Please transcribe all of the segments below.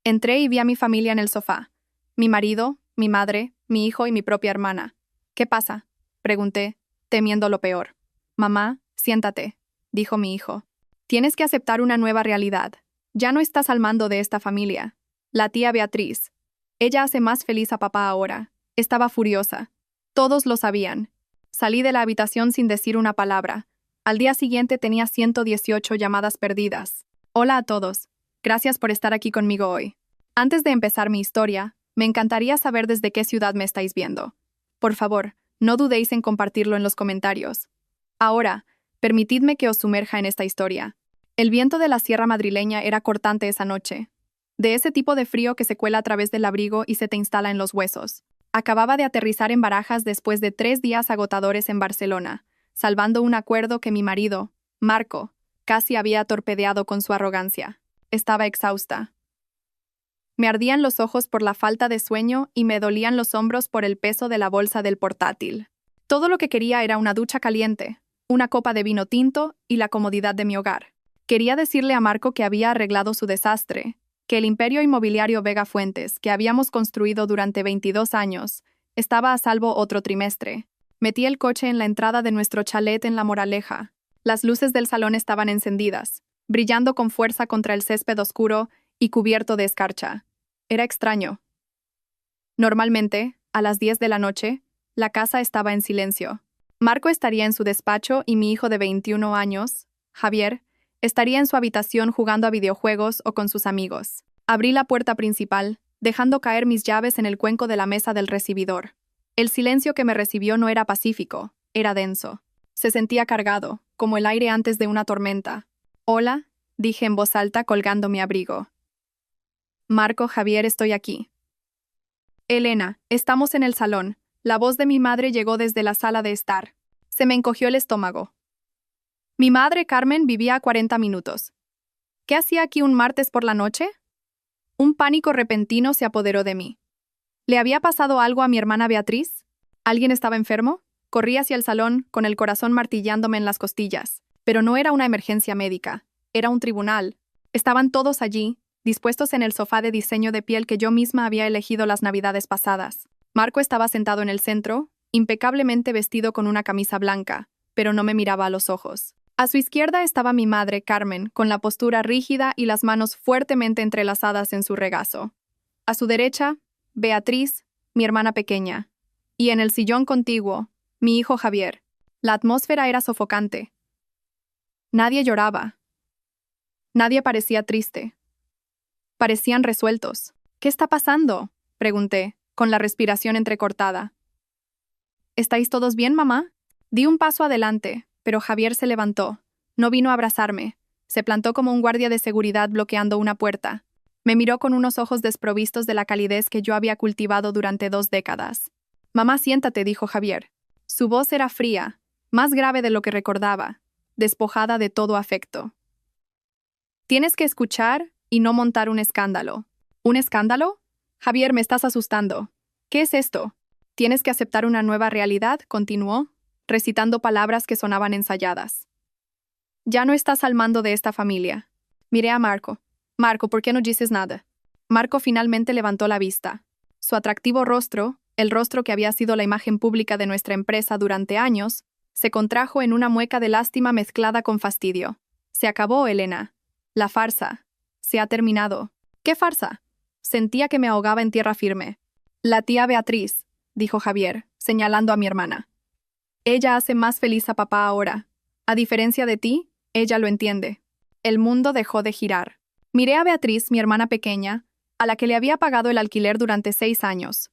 Entré y vi a mi familia en el sofá. Mi marido, mi madre, mi hijo y mi propia hermana. ¿Qué pasa?, pregunté, temiendo lo peor. Mamá, siéntate, dijo mi hijo. Tienes que aceptar una nueva realidad. Ya no estás al mando de esta familia. La tía Beatriz. Ella hace más feliz a papá ahora. Estaba furiosa. Todos lo sabían. Salí de la habitación sin decir una palabra. Al día siguiente tenía 118 llamadas perdidas. Hola a todos. Gracias por estar aquí conmigo hoy. Antes de empezar mi historia, me encantaría saber desde qué ciudad me estáis viendo. Por favor, no dudéis en compartirlo en los comentarios. Ahora, permitidme que os sumerja en esta historia. El viento de la sierra madrileña era cortante esa noche. De ese tipo de frío que se cuela a través del abrigo y se te instala en los huesos. Acababa de aterrizar en Barajas después de 3 días agotadores en Barcelona, salvando un acuerdo que mi marido, Marco, casi había torpedeado con su arrogancia. Estaba exhausta. Me ardían los ojos por la falta de sueño y me dolían los hombros por el peso de la bolsa del portátil. Todo lo que quería era una ducha caliente, una copa de vino tinto y la comodidad de mi hogar. Quería decirle a Marco que había arreglado su desastre, que el imperio inmobiliario Vega Fuentes, que habíamos construido durante 22 años, estaba a salvo otro trimestre. Metí el coche en la entrada de nuestro chalet en La Moraleja. Las luces del salón estaban encendidas, brillando con fuerza contra el césped oscuro y cubierto de escarcha. Era extraño. Normalmente, a las 10 de la noche, la casa estaba en silencio. Marco estaría en su despacho y mi hijo de 21 años, Javier, estaría en su habitación jugando a videojuegos o con sus amigos. Abrí la puerta principal, dejando caer mis llaves en el cuenco de la mesa del recibidor. El silencio que me recibió no era pacífico, era denso. Se sentía cargado, como el aire antes de una tormenta. «Hola», dije en voz alta colgando mi abrigo. «Marco, Javier, estoy aquí». «Elena, estamos en el salón». La voz de mi madre llegó desde la sala de estar. Se me encogió el estómago. Mi madre, Carmen, vivía a 40 minutos. ¿Qué hacía aquí un martes por la noche? Un pánico repentino se apoderó de mí. ¿Le había pasado algo a mi hermana Beatriz? ¿Alguien estaba enfermo? Corrí hacia el salón, con el corazón martillándome en las costillas. Pero no era una emergencia médica. Era un tribunal. Estaban todos allí, dispuestos en el sofá de diseño de piel que yo misma había elegido las navidades pasadas. Marco estaba sentado en el centro, impecablemente vestido con una camisa blanca, pero no me miraba a los ojos. A su izquierda estaba mi madre, Carmen, con la postura rígida y las manos fuertemente entrelazadas en su regazo. A su derecha, Beatriz, mi hermana pequeña. Y en el sillón contiguo, mi hijo Javier. La atmósfera era sofocante. Nadie lloraba. Nadie parecía triste. Parecían resueltos. «¿Qué está pasando?», pregunté, con la respiración entrecortada. «¿Estáis todos bien, mamá?». Di un paso adelante, pero Javier se levantó. No vino a abrazarme. Se plantó como un guardia de seguridad bloqueando una puerta. Me miró con unos ojos desprovistos de la calidez que yo había cultivado durante 2 décadas. «Mamá, siéntate», dijo Javier. Su voz era fría, más grave de lo que recordaba, despojada de todo afecto. «Tienes que escuchar y no montar un escándalo». «¿Un escándalo? Javier, me estás asustando. ¿Qué es esto?». «Tienes que aceptar una nueva realidad», continuó, recitando palabras que sonaban ensayadas. «Ya no estás al mando de esta familia». Miré a Marco. «Marco, ¿por qué no dices nada?». Marco finalmente levantó la vista. Su atractivo rostro, el rostro que había sido la imagen pública de nuestra empresa durante años, se contrajo en una mueca de lástima mezclada con fastidio. «Se acabó, Elena. La farsa. Se ha terminado». «¿Qué farsa?». Sentía que me ahogaba en tierra firme. «La tía Beatriz», dijo Javier, señalando a mi hermana. «Ella hace más feliz a papá ahora. A diferencia de ti, ella lo entiende». El mundo dejó de girar. Miré a Beatriz, mi hermana pequeña, a la que le había pagado el alquiler durante 6 años.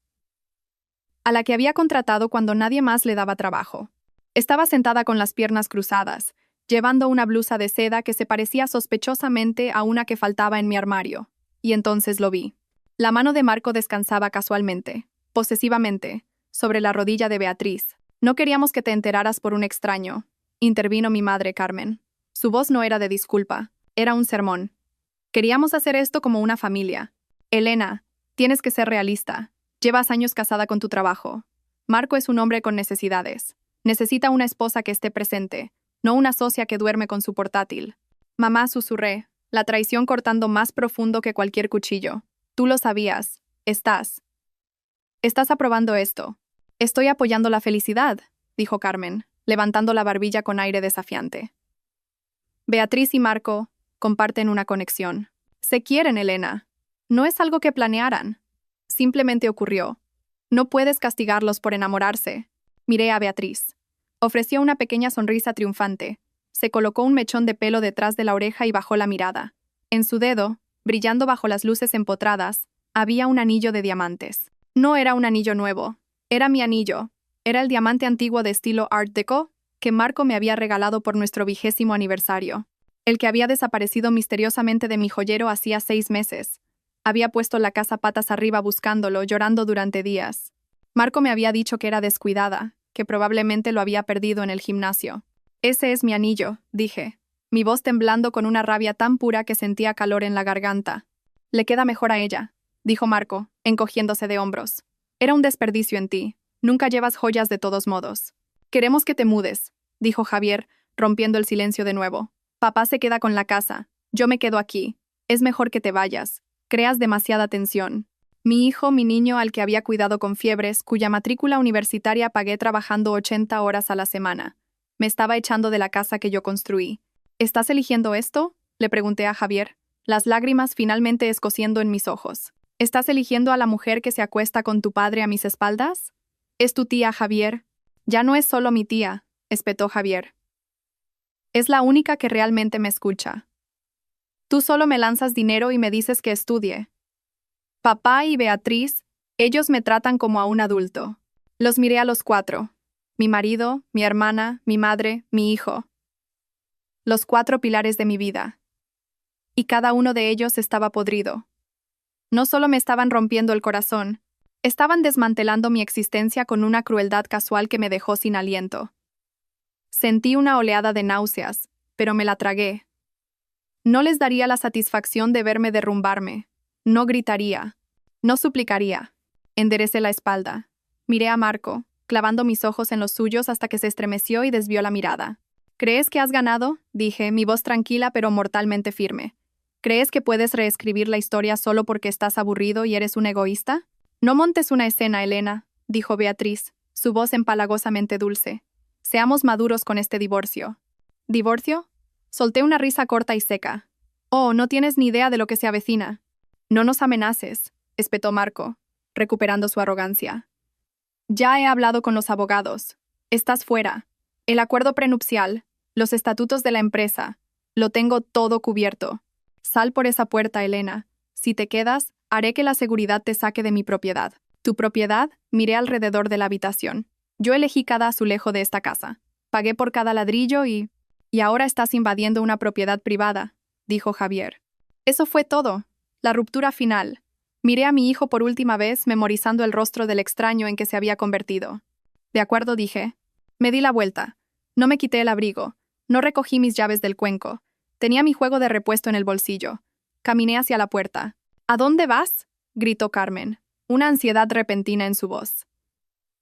A la que había contratado cuando nadie más le daba trabajo. Estaba sentada con las piernas cruzadas, llevando una blusa de seda que se parecía sospechosamente a una que faltaba en mi armario. Y entonces lo vi. La mano de Marco descansaba casualmente, posesivamente, sobre la rodilla de Beatriz. «No queríamos que te enteraras por un extraño», intervino mi madre, Carmen. Su voz no era de disculpa, era un sermón. «Queríamos hacer esto como una familia. Elena, tienes que ser realista. Llevas años casada con tu trabajo. Marco es un hombre con necesidades. Necesita una esposa que esté presente, no una socia que duerme con su portátil». «Mamá», susurré, la traición cortando más profundo que cualquier cuchillo. Tú lo sabías. Estás aprobando esto. Estoy apoyando la felicidad, dijo Carmen, levantando la barbilla con aire desafiante. Beatriz y Marco comparten una conexión. Se quieren, Elena. No es algo que planearan. Simplemente ocurrió. No puedes castigarlos por enamorarse. Miré a Beatriz. Ofreció una pequeña sonrisa triunfante. Se colocó un mechón de pelo detrás de la oreja y bajó la mirada. En su dedo, brillando bajo las luces empotradas, había un anillo de diamantes. No era un anillo nuevo. Era mi anillo. Era el diamante antiguo de estilo Art Deco que Marco me había regalado por nuestro 20º aniversario. El que había desaparecido misteriosamente de mi joyero hacía 6 meses. Había puesto la casa patas arriba buscándolo, llorando durante días. Marco me había dicho que era descuidada, que probablemente lo había perdido en el gimnasio. Ese es mi anillo, dije, mi voz temblando con una rabia tan pura que sentía calor en la garganta. Le queda mejor a ella, dijo Marco, encogiéndose de hombros. Era un desperdicio en ti. Nunca llevas joyas de todos modos. Queremos que te mudes, dijo Javier, rompiendo el silencio de nuevo. Papá se queda con la casa. Yo me quedo aquí. Es mejor que te vayas. Creas demasiada tensión. Mi hijo, mi niño al que había cuidado con fiebres, cuya matrícula universitaria pagué trabajando 80 horas a la semana. Me estaba echando de la casa que yo construí. ¿Estás eligiendo esto?, le pregunté a Javier, las lágrimas finalmente escociendo en mis ojos. ¿Estás eligiendo a la mujer que se acuesta con tu padre a mis espaldas? Es tu tía, Javier. Ya no es solo mi tía, espetó Javier. Es la única que realmente me escucha. Tú solo me lanzas dinero y me dices que estudie. Papá y Beatriz, ellos me tratan como a un adulto. Los miré a los 4. Mi marido, mi hermana, mi madre, mi hijo. Los 4 pilares de mi vida. Y cada uno de ellos estaba podrido. No solo me estaban rompiendo el corazón, estaban desmantelando mi existencia con una crueldad casual que me dejó sin aliento. Sentí una oleada de náuseas, pero me la tragué. No les daría la satisfacción de verme derrumbarme. No gritaría. No suplicaría. Enderecé la espalda. Miré a Marco, clavando mis ojos en los suyos hasta que se estremeció y desvió la mirada. ¿Crees que has ganado?, dije, mi voz tranquila pero mortalmente firme. ¿Crees que puedes reescribir la historia solo porque estás aburrido y eres un egoísta? No montes una escena, Elena, dijo Beatriz, su voz empalagosamente dulce. Seamos maduros con este divorcio. ¿Divorcio? Solté una risa corta y seca. Oh, no tienes ni idea de lo que se avecina. No nos amenaces, espetó Marco, recuperando su arrogancia. Ya he hablado con los abogados. Estás fuera. El acuerdo prenupcial, los estatutos de la empresa, lo tengo todo cubierto. Sal por esa puerta, Elena. Si te quedas, haré que la seguridad te saque de mi propiedad. ¿Tu propiedad? Miré alrededor de la habitación. Yo elegí cada azulejo de esta casa. Pagué por cada ladrillo y ahora estás invadiendo una propiedad privada, dijo Javier. Eso fue todo. La ruptura final. Miré a mi hijo por última vez, memorizando el rostro del extraño en que se había convertido. De acuerdo, dije. Me di la vuelta. No me quité el abrigo. No recogí mis llaves del cuenco. Tenía mi juego de repuesto en el bolsillo. Caminé hacia la puerta. ¿A dónde vas?, gritó Carmen, una ansiedad repentina en su voz.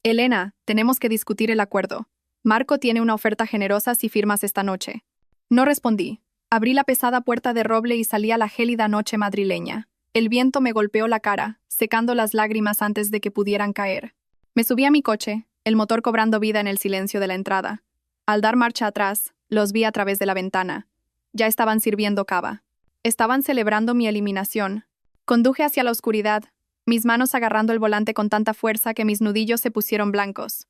Elena, tenemos que discutir el acuerdo. Marco tiene una oferta generosa si firmas esta noche. No respondí. Abrí la pesada puerta de roble y salí a la gélida noche madrileña. El viento me golpeó la cara, secando las lágrimas antes de que pudieran caer. Me subí a mi coche, el motor cobrando vida en el silencio de la entrada. Al dar marcha atrás, los vi a través de la ventana. Ya estaban sirviendo cava. Estaban celebrando mi eliminación. Conduje hacia la oscuridad, mis manos agarrando el volante con tanta fuerza que mis nudillos se pusieron blancos.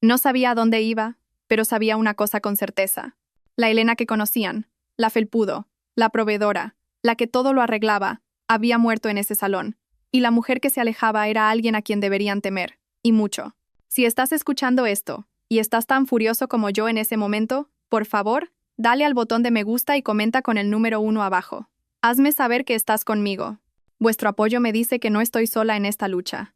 No sabía a dónde iba, pero sabía una cosa con certeza. La Elena que conocían, la felpudo, la proveedora, la que todo lo arreglaba, había muerto en ese salón, y la mujer que se alejaba era alguien a quien deberían temer, y mucho. Si estás escuchando esto, y estás tan furioso como yo en ese momento, por favor, dale al botón de me gusta y comenta con el número 1 abajo. Hazme saber que estás conmigo. Vuestro apoyo me dice que no estoy sola en esta lucha.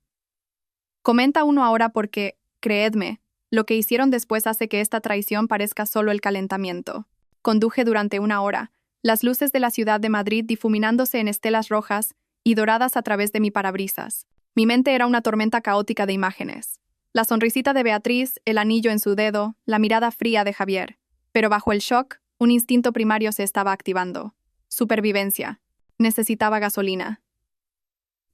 Comenta 1 ahora porque, creedme, lo que hicieron después hace que esta traición parezca solo el calentamiento. Conduje durante 1 hora, las luces de la ciudad de Madrid difuminándose en estelas rojas y doradas a través de mi parabrisas. Mi mente era una tormenta caótica de imágenes. La sonrisita de Beatriz, el anillo en su dedo, la mirada fría de Javier. Pero bajo el shock, un instinto primario se estaba activando. Supervivencia. Necesitaba gasolina.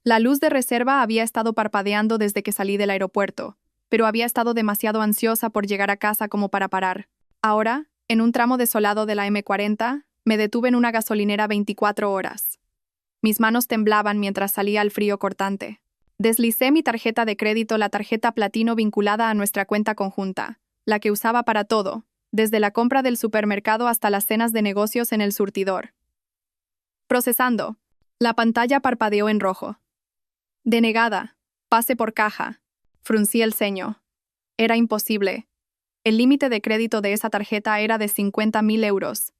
La luz de reserva había estado parpadeando desde que salí del aeropuerto, pero había estado demasiado ansiosa por llegar a casa como para parar. Ahora, en un tramo desolado de la M40, me detuve en una gasolinera 24 horas. Mis manos temblaban mientras salía al frío cortante. Deslicé mi tarjeta de crédito, la tarjeta platino vinculada a nuestra cuenta conjunta, la que usaba para todo, desde la compra del supermercado hasta las cenas de negocios en el surtidor. Procesando. La pantalla parpadeó en rojo. Denegada. Pase por caja. Fruncí el ceño. Era imposible. El límite de crédito de esa tarjeta era de 50.000 euros.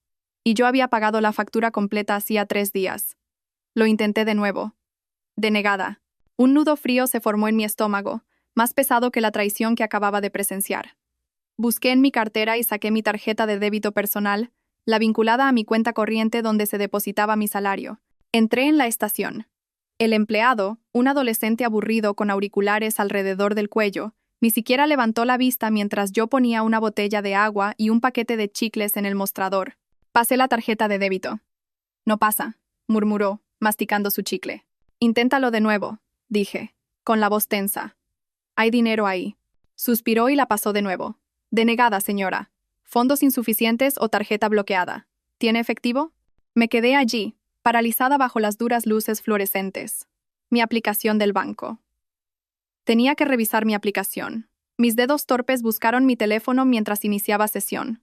Y yo había pagado la factura completa hacía 3 días. Lo intenté de nuevo. Denegada. Un nudo frío se formó en mi estómago, más pesado que la traición que acababa de presenciar. Busqué en mi cartera y saqué mi tarjeta de débito personal, la vinculada a mi cuenta corriente donde se depositaba mi salario. Entré en la estación. El empleado, un adolescente aburrido con auriculares alrededor del cuello, ni siquiera levantó la vista mientras yo ponía una botella de agua y un paquete de chicles en el mostrador. Pasé la tarjeta de débito. No pasa, murmuró, masticando su chicle. Inténtalo de nuevo, dije, con la voz tensa. Hay dinero ahí. Suspiró y la pasó de nuevo. Denegada, señora. ¿Fondos insuficientes o tarjeta bloqueada? ¿Tiene efectivo? Me quedé allí, paralizada bajo las duras luces fluorescentes. Mi aplicación del banco. Tenía que revisar mi aplicación. Mis dedos torpes buscaron mi teléfono mientras iniciaba sesión.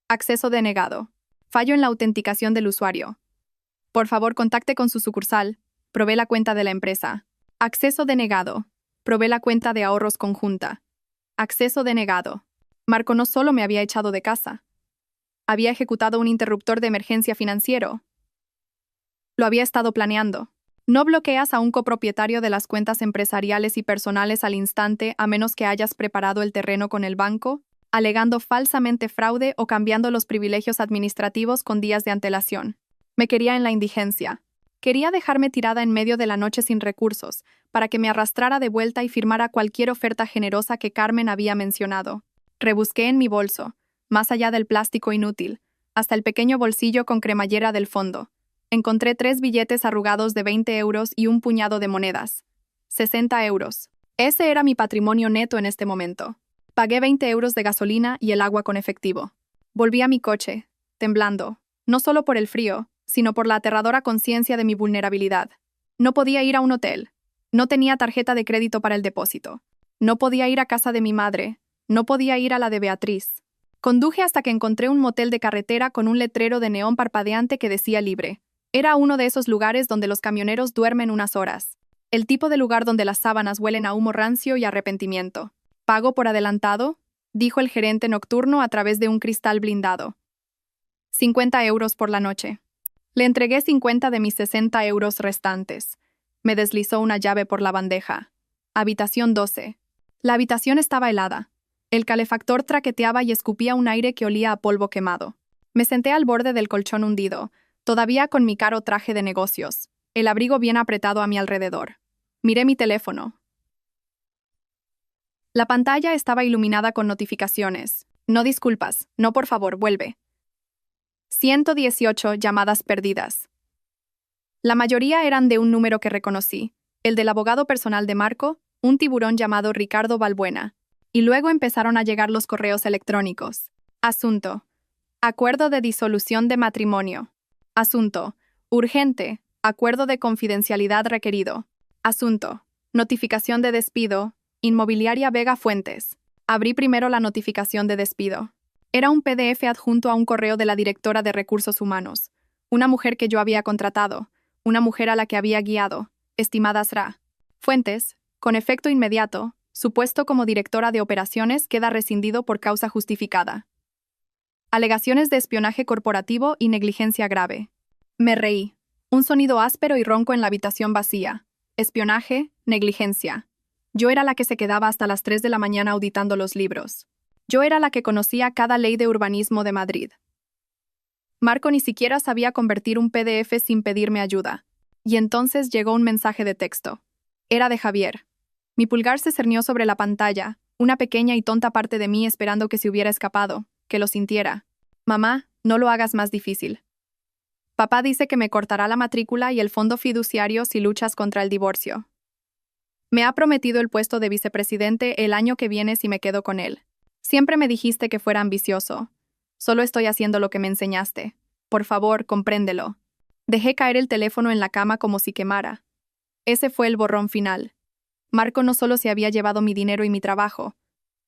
Acceso denegado. Fallo en la autenticación del usuario. Por favor, contacte con su sucursal. Probé la cuenta de la empresa. Acceso denegado. Probé la cuenta de ahorros conjunta. Acceso denegado. Marco no solo me había echado de casa. Había ejecutado un interruptor de emergencia financiero. Lo había estado planeando. No bloqueas a un copropietario de las cuentas empresariales y personales al instante a menos que hayas preparado el terreno con el banco, alegando falsamente fraude o cambiando los privilegios administrativos con días de antelación. Me quería en la indigencia. Quería dejarme tirada en medio de la noche sin recursos, para que me arrastrara de vuelta y firmara cualquier oferta generosa que Carmen había mencionado. Rebusqué en mi bolso, más allá del plástico inútil, hasta el pequeño bolsillo con cremallera del fondo. Encontré 3 billetes arrugados de 20 euros y un puñado de monedas. 60 euros. Ese era mi patrimonio neto en este momento. Pagué 20 euros de gasolina y el agua con efectivo. Volví a mi coche, temblando, no solo por el frío, sino por la aterradora conciencia de mi vulnerabilidad. No podía ir a un hotel. No tenía tarjeta de crédito para el depósito. No podía ir a casa de mi madre. No podía ir a la de Beatriz. Conduje hasta que encontré un motel de carretera con un letrero de neón parpadeante que decía libre. Era uno de esos lugares donde los camioneros duermen unas horas. El tipo de lugar donde las sábanas huelen a humo rancio y arrepentimiento. ¿Pago por adelantado?, dijo el gerente nocturno a través de un cristal blindado. 50 euros por la noche. Le entregué 50 de mis 60 euros restantes. Me deslizó una llave por la bandeja. Habitación 12. La habitación estaba helada. El calefactor traqueteaba y escupía un aire que olía a polvo quemado. Me senté al borde del colchón hundido, todavía con mi caro traje de negocios, el abrigo bien apretado a mi alrededor. Miré mi teléfono. La pantalla estaba iluminada con notificaciones. No disculpas, no por favor, vuelve. 118 llamadas perdidas. La mayoría eran de un número que reconocí, el del abogado personal de Marco, un tiburón llamado Ricardo Balbuena. Y luego empezaron a llegar los correos electrónicos. Asunto: acuerdo de disolución de matrimonio. Asunto: urgente, acuerdo de confidencialidad requerido. Asunto: notificación de despido, Inmobiliaria Vega Fuentes. Abrí primero la notificación de despido. Era un PDF adjunto a un correo de la directora de Recursos Humanos, una mujer que yo había contratado, una mujer a la que había guiado, estimada Sra. Fuentes, con efecto inmediato, su puesto como directora de operaciones queda rescindido por causa justificada. Alegaciones de espionaje corporativo y negligencia grave. Me reí. Un sonido áspero y ronco en la habitación vacía. Espionaje, negligencia. Yo era la que se quedaba hasta las 3 de la mañana auditando los libros. Yo era la que conocía cada ley de urbanismo de Madrid. Marco ni siquiera sabía convertir un PDF sin pedirme ayuda. Y entonces llegó un mensaje de texto. Era de Javier. Mi pulgar se cernió sobre la pantalla, una pequeña y tonta parte de mí esperando que se hubiera escapado, que lo sintiera. Mamá, no lo hagas más difícil. Papá dice que me cortará la matrícula y el fondo fiduciario si luchas contra el divorcio. Me ha prometido el puesto de vicepresidente el año que viene si me quedo con él. Siempre me dijiste que fuera ambicioso. Solo estoy haciendo lo que me enseñaste. Por favor, compréndelo. Dejé caer el teléfono en la cama como si quemara. Ese fue el borrón final. Marco no solo se había llevado mi dinero y mi trabajo,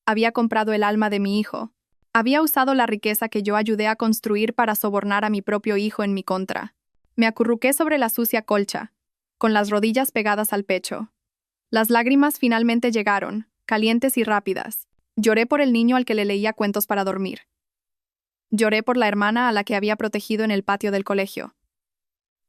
había comprado el alma de mi hijo. Había usado la riqueza que yo ayudé a construir para sobornar a mi propio hijo en mi contra. Me acurruqué sobre la sucia colcha, con las rodillas pegadas al pecho. Las lágrimas finalmente llegaron, calientes y rápidas. Lloré por el niño al que le leía cuentos para dormir. Lloré por la hermana a la que había protegido en el patio del colegio.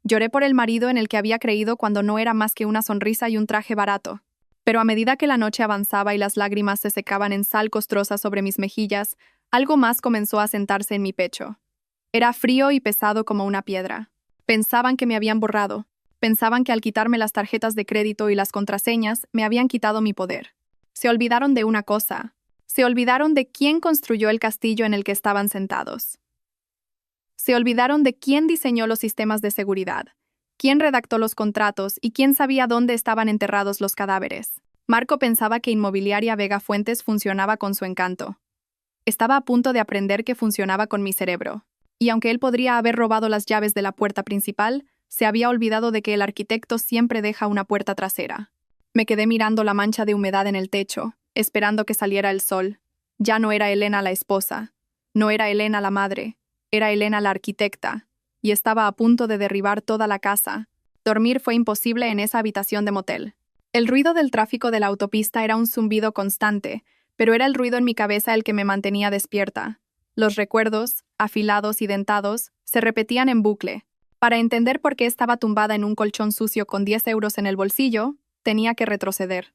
Lloré por el marido en el que había creído cuando no era más que una sonrisa y un traje barato. Pero a medida que la noche avanzaba y las lágrimas se secaban en sal costrosa sobre mis mejillas, algo más comenzó a sentarse en mi pecho. Era frío y pesado como una piedra. Pensaban que me habían borrado. Pensaban que al quitarme las tarjetas de crédito y las contraseñas, me habían quitado mi poder. Se olvidaron de una cosa. Se olvidaron de quién construyó el castillo en el que estaban sentados. Se olvidaron de quién diseñó los sistemas de seguridad, quién redactó los contratos y quién sabía dónde estaban enterrados los cadáveres. Marco pensaba que Inmobiliaria Vega Fuentes funcionaba con su encanto. Estaba a punto de aprender que funcionaba con mi cerebro. Y aunque él podría haber robado las llaves de la puerta principal, se había olvidado de que el arquitecto siempre deja una puerta trasera. Me quedé mirando la mancha de humedad en el techo, esperando que saliera el sol. Ya no era Elena la esposa. No era Elena la madre. Era Elena la arquitecta. Y estaba a punto de derribar toda la casa. Dormir fue imposible en esa habitación de motel. El ruido del tráfico de la autopista era un zumbido constante, pero era el ruido en mi cabeza el que me mantenía despierta. Los recuerdos, afilados y dentados, se repetían en bucle. Para entender por qué estaba tumbada en un colchón sucio con 10 euros en el bolsillo, tenía que retroceder.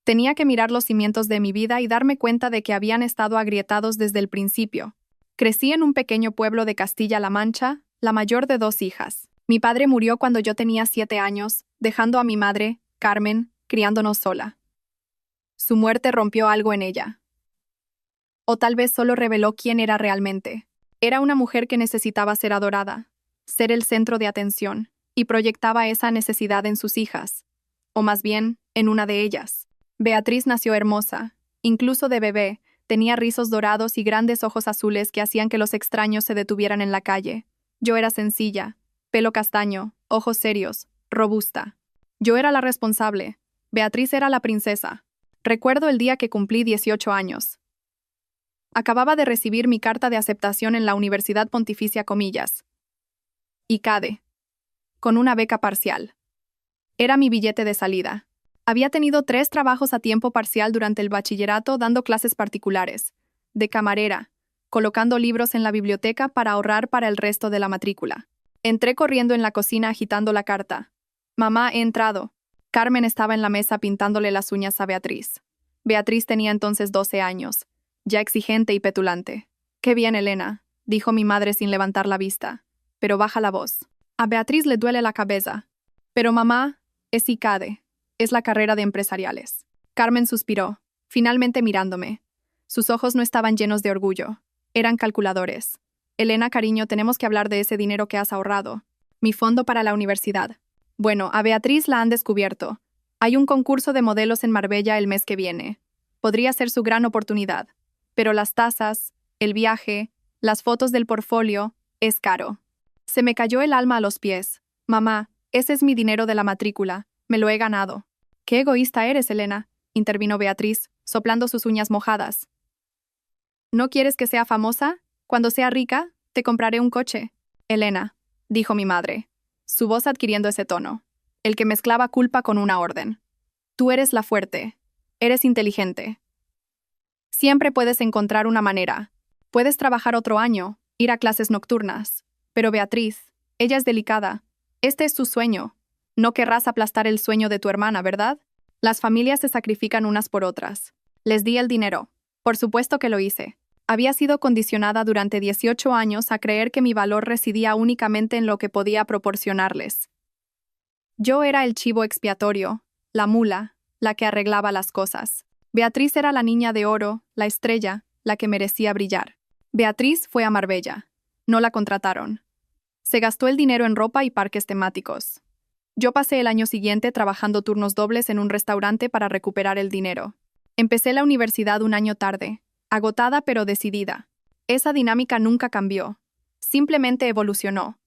Tenía que mirar los cimientos de mi vida y darme cuenta de que habían estado agrietados desde el principio. Crecí en un pequeño pueblo de Castilla-La Mancha, la mayor de 2 hijas. Mi padre murió cuando yo tenía 7 años, dejando a mi madre, Carmen, criándonos sola. Su muerte rompió algo en ella. O tal vez solo reveló quién era realmente. Era una mujer que necesitaba ser adorada, ser el centro de atención, y proyectaba esa necesidad en sus hijas, o más bien, en una de ellas. Beatriz nació hermosa, incluso de bebé, tenía rizos dorados y grandes ojos azules que hacían que los extraños se detuvieran en la calle. Yo era sencilla, pelo castaño, ojos serios, robusta. Yo era la responsable, Beatriz era la princesa. Recuerdo el día que cumplí 18 años. Acababa de recibir mi carta de aceptación en la Universidad Pontificia Comillas. ICADE. Con una beca parcial. Era mi billete de salida. Había tenido 3 trabajos a tiempo parcial durante el bachillerato dando clases particulares, de camarera, colocando libros en la biblioteca para ahorrar para el resto de la matrícula. Entré corriendo en la cocina agitando la carta. Mamá, he entrado. Carmen estaba en la mesa pintándole las uñas a Beatriz. Beatriz tenía entonces 12 años, ya exigente y petulante. «Qué bien, Elena», dijo mi madre sin levantar la vista, pero baja la voz. A Beatriz le duele la cabeza. Pero mamá, es ICADE. Es la carrera de empresariales. Carmen suspiró, finalmente mirándome. Sus ojos no estaban llenos de orgullo. Eran calculadores. Elena, cariño, tenemos que hablar de ese dinero que has ahorrado. Mi fondo para la universidad. Bueno, a Beatriz la han descubierto. Hay un concurso de modelos en Marbella el mes que viene. Podría ser su gran oportunidad. Pero las tasas, el viaje, las fotos del portfolio, es caro. Se me cayó el alma a los pies. Mamá, ese es mi dinero de la matrícula. Me lo he ganado. «Qué egoísta eres, Elena», intervino Beatriz, soplando sus uñas mojadas. «¿No quieres que sea famosa? Cuando sea rica, te compraré un coche». «Elena», dijo mi madre, su voz adquiriendo ese tono, el que mezclaba culpa con una orden. «Tú eres la fuerte. Eres inteligente. Siempre puedes encontrar una manera. Puedes trabajar otro año, ir a clases nocturnas. Pero Beatriz, ella es delicada. Este es su sueño. No querrás aplastar el sueño de tu hermana, ¿verdad? Las familias se sacrifican unas por otras. Les di el dinero. Por supuesto que lo hice. Había sido condicionada durante 18 años a creer que mi valor residía únicamente en lo que podía proporcionarles. Yo era el chivo expiatorio, la mula, la que arreglaba las cosas. Beatriz era la niña de oro, la estrella, la que merecía brillar. Beatriz fue a Marbella. No la contrataron. Se gastó el dinero en ropa y parques temáticos. Yo pasé el año siguiente trabajando turnos dobles en un restaurante para recuperar el dinero. Empecé la universidad un año tarde, agotada pero decidida. Esa dinámica nunca cambió. Simplemente evolucionó.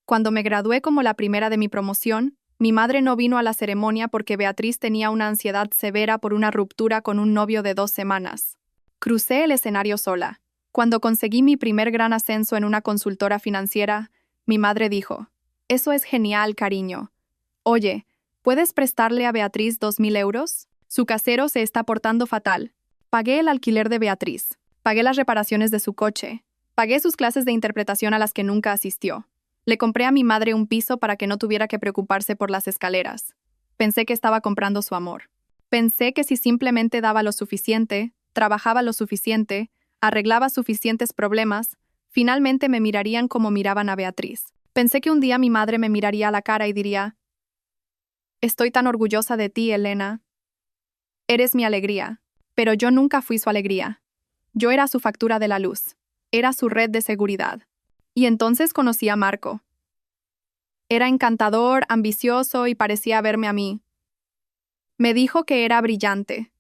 Cuando me gradué como la primera de mi promoción, mi madre no vino a la ceremonia porque Beatriz tenía una ansiedad severa por una ruptura con un novio de 2 semanas. Crucé el escenario sola. Cuando conseguí mi primer gran ascenso en una consultora financiera, mi madre dijo: «Eso es genial, cariño. Oye, ¿puedes prestarle a Beatriz 2.000 euros? Su casero se está portando fatal». Pagué el alquiler de Beatriz. Pagué las reparaciones de su coche. Pagué sus clases de interpretación a las que nunca asistió. Le compré a mi madre un piso para que no tuviera que preocuparse por las escaleras. Pensé que estaba comprando su amor. Pensé que si simplemente daba lo suficiente, trabajaba lo suficiente, arreglaba suficientes problemas, finalmente me mirarían como miraban a Beatriz. Pensé que un día mi madre me miraría a la cara y diría: «Estoy tan orgullosa de ti, Elena. Eres mi alegría». Pero yo nunca fui su alegría. Yo era su factura de la luz. Era su red de seguridad. Y entonces conocí a Marco. Era encantador, ambicioso y parecía verme a mí. Me dijo que era brillante.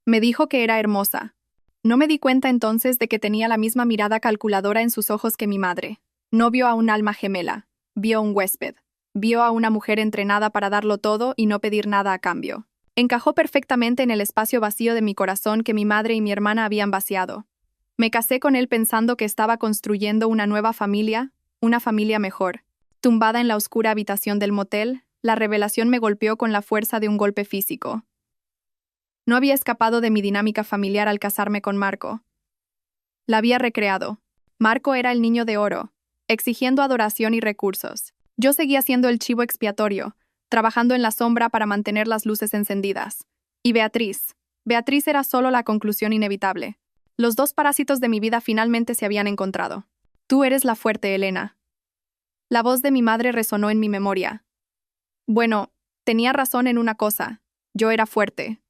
Me dijo que era hermosa. No me di cuenta entonces de que tenía la misma mirada calculadora en sus ojos que mi madre. No vio a un alma gemela. Vio a un huésped. Vio a una mujer entrenada para darlo todo y no pedir nada a cambio. Encajó perfectamente en el espacio vacío de mi corazón que mi madre y mi hermana habían vaciado. Me casé con él pensando que estaba construyendo una nueva familia, una familia mejor. Tumbada en la oscura habitación del motel, la revelación me golpeó con la fuerza de un golpe físico. No había escapado de mi dinámica familiar al casarme con Marco. La había recreado. Marco era el niño de oro, exigiendo adoración y recursos. Yo seguía siendo el chivo expiatorio, trabajando en la sombra para mantener las luces encendidas. Y Beatriz era solo la conclusión inevitable. Los dos parásitos de mi vida finalmente se habían encontrado. «Tú eres la fuerte, Elena». La voz de mi madre resonó en mi memoria. Bueno, tenía razón en una cosa. Yo era fuerte.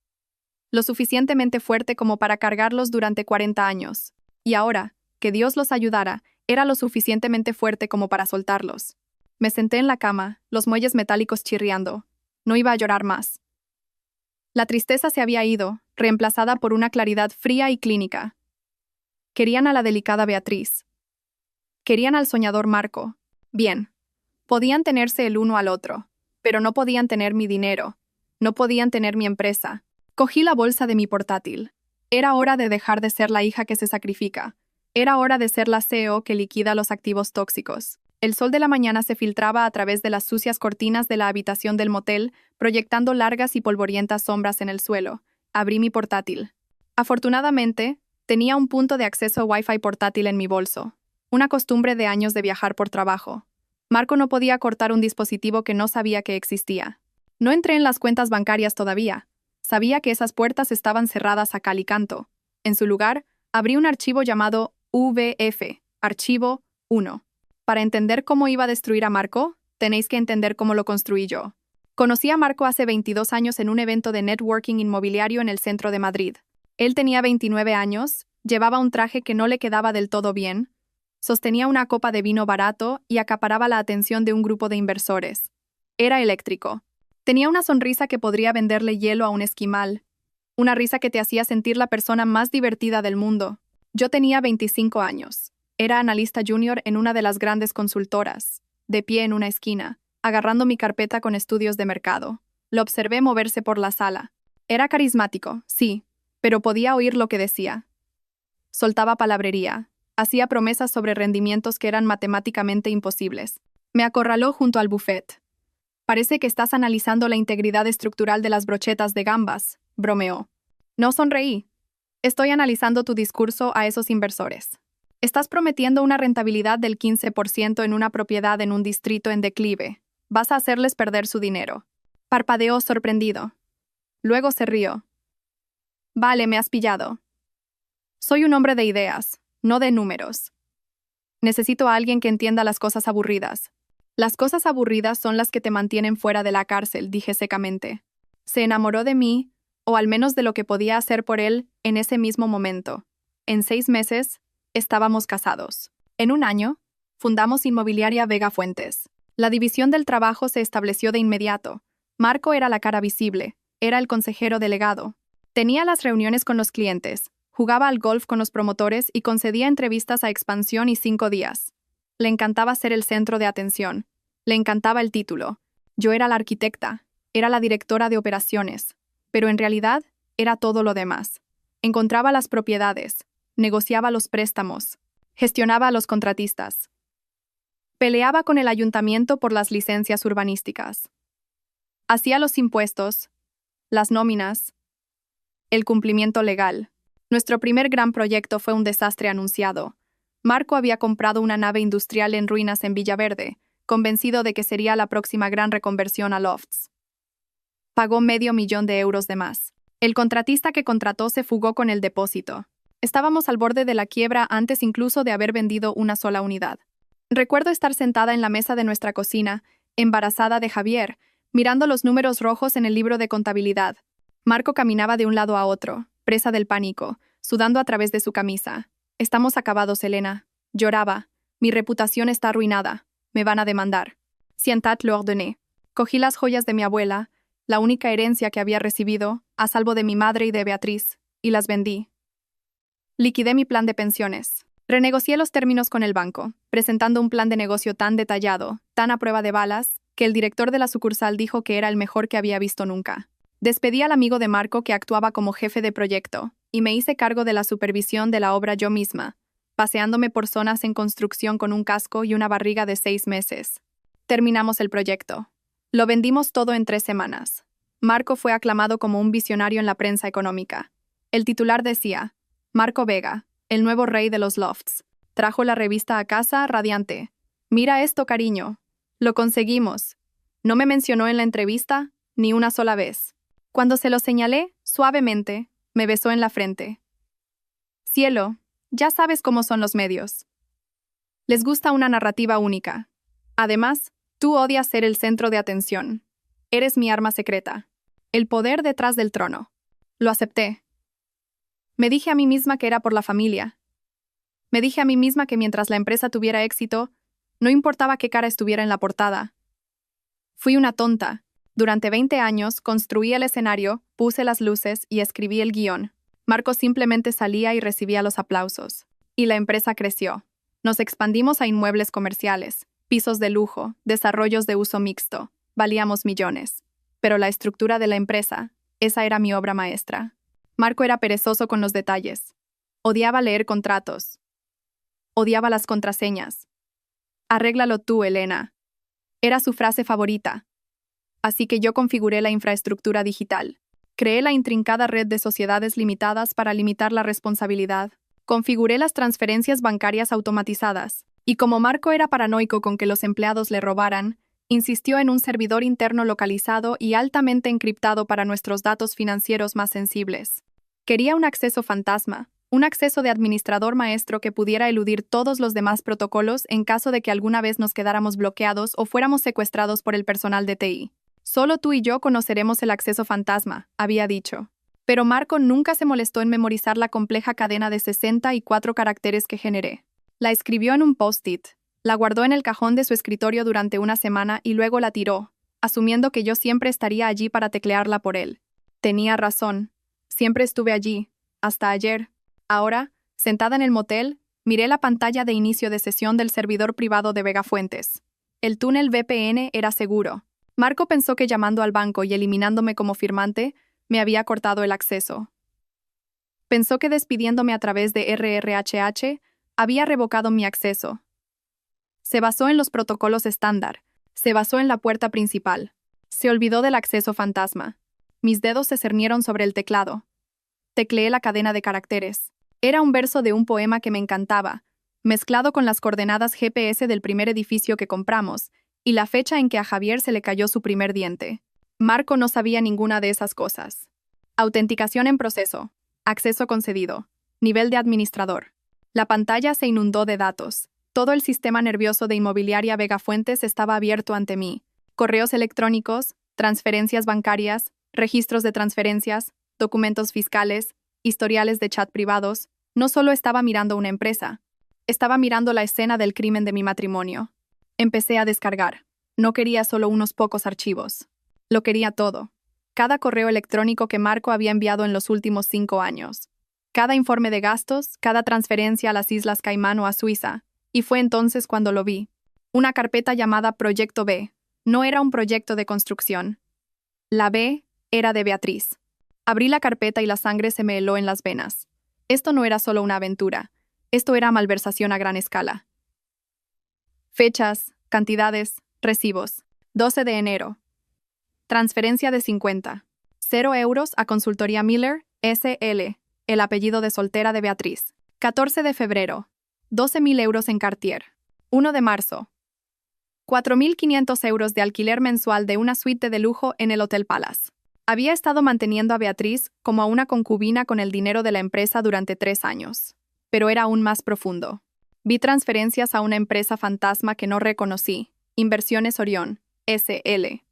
Lo suficientemente fuerte como para cargarlos durante 40 años. Y ahora, que Dios los ayudara, era lo suficientemente fuerte como para soltarlos. Me senté en la cama, los muelles metálicos chirriando. No iba a llorar más. La tristeza se había ido, reemplazada por una claridad fría y clínica. Querían a la delicada Beatriz. Querían al soñador Marco. Bien. Podían tenerse el uno al otro, pero no podían tener mi dinero. No podían tener mi empresa. Cogí la bolsa de mi portátil. Era hora de dejar de ser la hija que se sacrifica. Era hora de ser la CEO que liquida los activos tóxicos. El sol de la mañana se filtraba a través de las sucias cortinas de la habitación del motel, proyectando largas y polvorientas sombras en el suelo. Abrí mi portátil. Afortunadamente, tenía un punto de acceso Wi-Fi portátil en mi bolso. Una costumbre de años de viajar por trabajo. Marco no podía cortar un dispositivo que no sabía que existía. No entré en las cuentas bancarias todavía. Sabía que esas puertas estaban cerradas a cal y canto. En su lugar, abrí un archivo llamado VF, Archivo 1. Para entender cómo iba a destruir a Marco, tenéis que entender cómo lo construí yo. Conocí a Marco hace 22 años en un evento de networking inmobiliario en el centro de Madrid. Él tenía 29 años, llevaba un traje que no le quedaba del todo bien, sostenía una copa de vino barato y acaparaba la atención de un grupo de inversores. Era eléctrico. Tenía una sonrisa que podría venderle hielo a un esquimal. Una risa que te hacía sentir la persona más divertida del mundo. Yo tenía 25 años. Era analista junior en una de las grandes consultoras, de pie en una esquina, agarrando mi carpeta con estudios de mercado. Lo observé moverse por la sala. Era carismático, sí, pero podía oír lo que decía. Soltaba palabrería. Hacía promesas sobre rendimientos que eran matemáticamente imposibles. Me acorraló junto al buffet. «Parece que estás analizando la integridad estructural de las brochetas de gambas», bromeó. No sonreí. «Estoy analizando tu discurso a esos inversores. Estás prometiendo una rentabilidad del 15% en una propiedad en un distrito en declive. Vas a hacerles perder su dinero». Parpadeó sorprendido. Luego se rió. «Vale, me has pillado. Soy un hombre de ideas, no de números. Necesito a alguien que entienda las cosas aburridas. Las cosas aburridas son las que te mantienen fuera de la cárcel», dije secamente. Se enamoró de mí, o al menos de lo que podía hacer por él en ese mismo momento. En 6 meses, estábamos casados. En un año, Fundamos Inmobiliaria Vega Fuentes. La división del trabajo se estableció de inmediato. Marco era la cara visible, era el consejero delegado. Tenía las reuniones con los clientes, jugaba al golf con los promotores y concedía entrevistas a Expansión y 5 días. Le encantaba ser el centro de atención. Le encantaba el título. Yo era la arquitecta, era la directora de operaciones, pero en realidad era todo lo demás. Encontraba las propiedades, negociaba los préstamos, gestionaba a los contratistas. Peleaba con el ayuntamiento por las licencias urbanísticas. Hacía los impuestos, las nóminas, el cumplimiento legal. Nuestro primer gran proyecto fue un desastre anunciado. Marco había comprado una nave industrial en ruinas en Villaverde, convencido de que sería la próxima gran reconversión a lofts. Pagó $500,000 de más. El contratista que contrató se fugó con el depósito. Estábamos al borde de la quiebra antes incluso de haber vendido una sola unidad. Recuerdo estar sentada en la mesa de nuestra cocina, embarazada de Javier, mirando los números rojos en el libro de contabilidad. Marco caminaba de un lado a otro, presa del pánico, sudando a través de su camisa. «Estamos acabados, Elena». Lloraba. «Mi reputación está arruinada. Me van a demandar». «Sientat lo ordené». Cogí las joyas de mi abuela, la única herencia que había recibido, a salvo de mi madre y de Beatriz, y las vendí. Liquidé mi plan de pensiones. Renegocié los términos con el banco, presentando un plan de negocio tan detallado, tan a prueba de balas, que el director de la sucursal dijo que era el mejor que había visto nunca. Despedí al amigo de Marco que actuaba como jefe de proyecto, y me hice cargo de la supervisión de la obra yo misma, paseándome por zonas en construcción con un casco y una barriga de 6 meses. Terminamos el proyecto. Lo vendimos todo en 3 semanas. Marco fue aclamado como un visionario en la prensa económica. El titular decía: «Marco Vega, el nuevo rey de los lofts. Trajo la revista a casa radiante. Mira esto, cariño. Lo conseguimos». No me mencionó en la entrevista ni una sola vez. Cuando se lo señalé, suavemente, me besó en la frente. «Cielo, ya sabes cómo son los medios. Les gusta una narrativa única. Además, tú odias ser el centro de atención. Eres mi arma secreta. El poder detrás del trono». Lo acepté. Me dije a mí misma que era por la familia. Me dije a mí misma que mientras la empresa tuviera éxito, no importaba qué cara estuviera en la portada. Fui una tonta. Durante 20 años construí el escenario, puse las luces y escribí el guión. Marco simplemente salía y recibía los aplausos. Y la empresa creció. Nos expandimos a inmuebles comerciales, pisos de lujo, desarrollos de uso mixto. Valíamos millones. Pero la estructura de la empresa, esa era mi obra maestra. Marco era perezoso con los detalles. Odiaba leer contratos. Odiaba las contraseñas. «Arréglalo tú, Elena». Era su frase favorita. Así que yo configuré la infraestructura digital. Creé la intrincada red de sociedades limitadas para limitar la responsabilidad. Configuré las transferencias bancarias automatizadas. Y como Marco era paranoico con que los empleados le robaran, insistió en un servidor interno localizado y altamente encriptado para nuestros datos financieros más sensibles. Quería un acceso fantasma, un acceso de administrador maestro que pudiera eludir todos los demás protocolos en caso de que alguna vez nos quedáramos bloqueados o fuéramos secuestrados por el personal de TI. «Solo tú y yo conoceremos el acceso fantasma», había dicho. Pero Marco nunca se molestó en memorizar la compleja cadena de 64 caracteres que generé. La escribió en un post-it, la guardó en el cajón de su escritorio durante una semana y luego la tiró, asumiendo que yo siempre estaría allí para teclearla por él. Tenía razón. Siempre estuve allí, hasta ayer. Ahora, sentada en el motel, miré la pantalla de inicio de sesión del servidor privado de Vega Fuentes. El túnel VPN era seguro. Marco pensó que llamando al banco y eliminándome como firmante, me había cortado el acceso. Pensó que despidiéndome a través de RRHH, había revocado mi acceso. Se basó en los protocolos estándar. Se basó en la puerta principal. Se olvidó del acceso fantasma. Mis dedos se cernieron sobre el teclado. Tecleé la cadena de caracteres. Era un verso de un poema que me encantaba, mezclado con las coordenadas GPS del primer edificio que compramos, y la fecha en que a Javier se le cayó su primer diente. Marco no sabía ninguna de esas cosas. Autenticación en proceso. Acceso concedido. Nivel de administrador. La pantalla se inundó de datos. Todo el sistema nervioso de Inmobiliaria Vega Fuentes estaba abierto ante mí. Correos electrónicos, transferencias bancarias, registros de transferencias, documentos fiscales, historiales de chat privados. No solo estaba mirando una empresa. Estaba mirando la escena del crimen de mi matrimonio. Empecé a descargar. No quería solo unos pocos archivos. Lo quería todo. Cada correo electrónico que Marco había enviado en los últimos 5 años. Cada informe de gastos, cada transferencia a las Islas Caimán o a Suiza. Y fue entonces cuando lo vi. Una carpeta llamada Proyecto B. No era un proyecto de construcción. La B era de Beatriz. Abrí la carpeta y la sangre se me heló en las venas. Esto no era solo una aventura. Esto era malversación a gran escala. Fechas, cantidades, recibos. 12 de enero. Transferencia de 50. 0 euros a Consultoría Miller, S.L., el apellido de soltera de Beatriz. 14 de febrero. 12.000 euros en Cartier. 1 de marzo. 4.500 euros de alquiler mensual de una suite de lujo en el Hotel Palace. Había estado manteniendo a Beatriz como a una concubina con el dinero de la empresa durante 3 años. Pero era aún más profundo. Vi transferencias a una empresa fantasma que no reconocí, Inversiones Orión, S.L.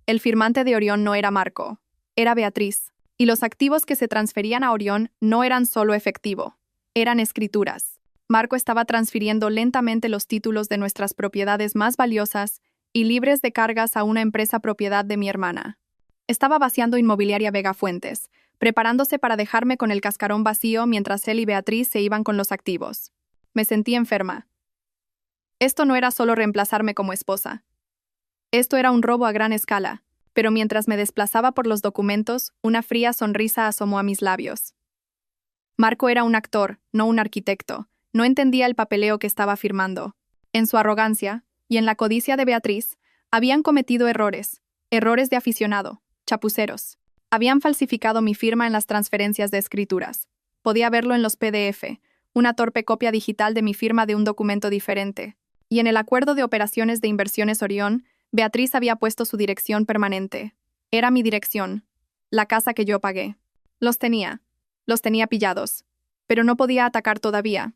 El firmante de Orión no era Marco, era Beatriz, y los activos que se transferían a Orión no eran solo efectivo, eran escrituras. Marco estaba transfiriendo lentamente los títulos de nuestras propiedades más valiosas y libres de cargas a una empresa propiedad de mi hermana. Estaba vaciando Inmobiliaria Vega Fuentes, preparándose para dejarme con el cascarón vacío mientras él y Beatriz se iban con los activos. Me sentí enferma. Esto no era solo reemplazarme como esposa. Esto era un robo a gran escala, pero mientras me desplazaba por los documentos, una fría sonrisa asomó a mis labios. Marco era un actor, no un arquitecto. No entendía el papeleo que estaba firmando. En su arrogancia, y en la codicia de Beatriz, habían cometido errores de aficionado, chapuceros. Habían falsificado mi firma en las transferencias de escrituras. Podía verlo en los PDF, una torpe copia digital de mi firma de un documento diferente. Y en el acuerdo de operaciones de Inversiones Orión, Beatriz había puesto su dirección permanente. Era mi dirección, la casa que yo pagué. Los tenía pillados, pero no podía atacar todavía.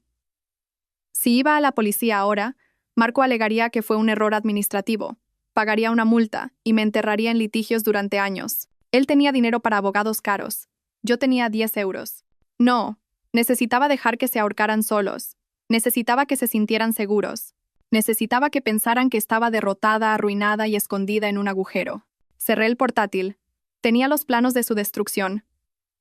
Si iba a la policía ahora, Marco alegaría que fue un error administrativo, pagaría una multa y me enterraría en litigios durante años. Él tenía dinero para abogados caros. Yo tenía 10 euros. No, necesitaba dejar que se ahorcaran solos. Necesitaba que se sintieran seguros. Necesitaba que pensaran que estaba derrotada, arruinada y escondida en un agujero. Cerré el portátil. Tenía los planos de su destrucción.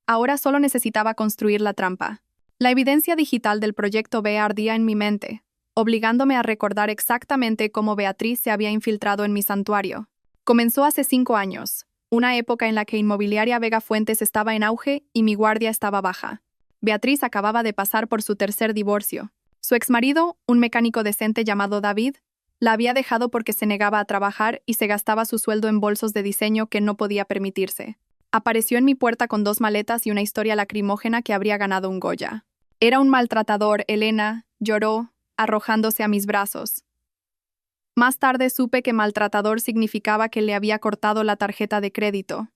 Ahora solo necesitaba construir la trampa. La evidencia digital del Proyecto B ardía en mi mente, obligándome a recordar exactamente cómo Beatriz se había infiltrado en mi santuario. Comenzó hace 5 años, una época en la que Inmobiliaria Vega Fuentes estaba en auge y mi guardia estaba baja. Beatriz acababa de pasar por su tercer divorcio. Su exmarido, un mecánico decente llamado David, la había dejado porque se negaba a trabajar y se gastaba su sueldo en bolsos de diseño que no podía permitirse. Apareció en mi puerta con 2 maletas y una historia lacrimógena que habría ganado un Goya. Era un maltratador, Elena, lloró, arrojándose a mis brazos. Más tarde supe que maltratador significaba que le había cortado la tarjeta de crédito.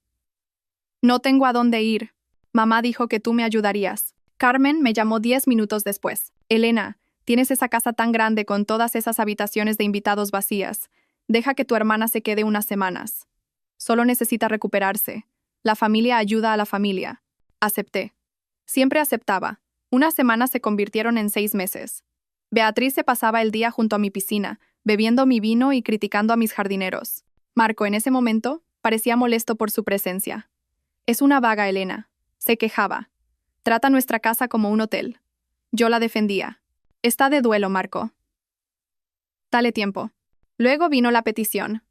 No tengo a dónde ir. Mamá dijo que tú me ayudarías. Carmen me llamó 10 minutos después. Elena, tienes esa casa tan grande con todas esas habitaciones de invitados vacías. Deja que tu hermana se quede unas semanas. Solo necesita recuperarse. La familia ayuda a la familia. Acepté. Siempre aceptaba. Unas semanas se convirtieron en 6 meses. Beatriz se pasaba el día junto a mi piscina, bebiendo mi vino y criticando a mis jardineros. Marco, en ese momento, parecía molesto por su presencia. Es una vaga, Elena. Se quejaba. Trata nuestra casa como un hotel. Yo la defendía. Está de duelo, Marco. Dale tiempo. Luego vino la petición.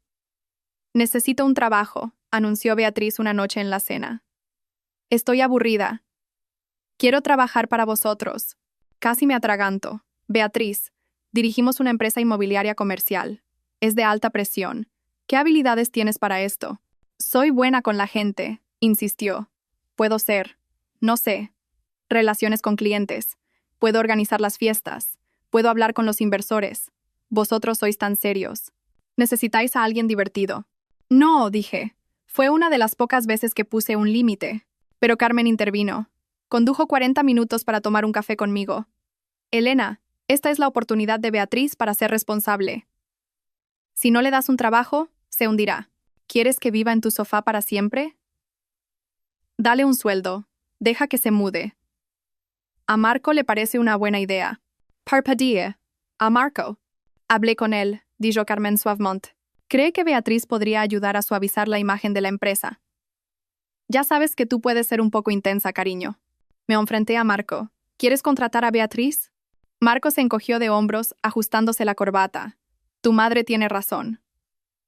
Necesito un trabajo, anunció Beatriz una noche en la cena. Estoy aburrida. Quiero trabajar para vosotros. Casi me atraganto. Beatriz, dirigimos una empresa inmobiliaria comercial. Es de alta presión. ¿Qué habilidades tienes para esto? Soy buena con la gente, insistió. Puedo ser. No sé. Relaciones con clientes. Puedo organizar las fiestas. Puedo hablar con los inversores. Vosotros sois tan serios. Necesitáis a alguien divertido. No, dije. Fue una de las pocas veces que puse un límite. Pero Carmen intervino. Condujo 40 minutos para tomar un café conmigo. Elena, esta es la oportunidad de Beatriz para ser responsable. Si no le das un trabajo, se hundirá. ¿Quieres que viva en tu sofá para siempre? Dale un sueldo. Deja que se mude. A Marco le parece una buena idea. Parpadeé. A Marco. Hablé con él, dijo Carmen suavemente. Cree que Beatriz podría ayudar a suavizar la imagen de la empresa. Ya sabes que tú puedes ser un poco intensa, cariño. Me enfrenté a Marco. ¿Quieres contratar a Beatriz? Marco se encogió de hombros, ajustándose la corbata. Tu madre tiene razón.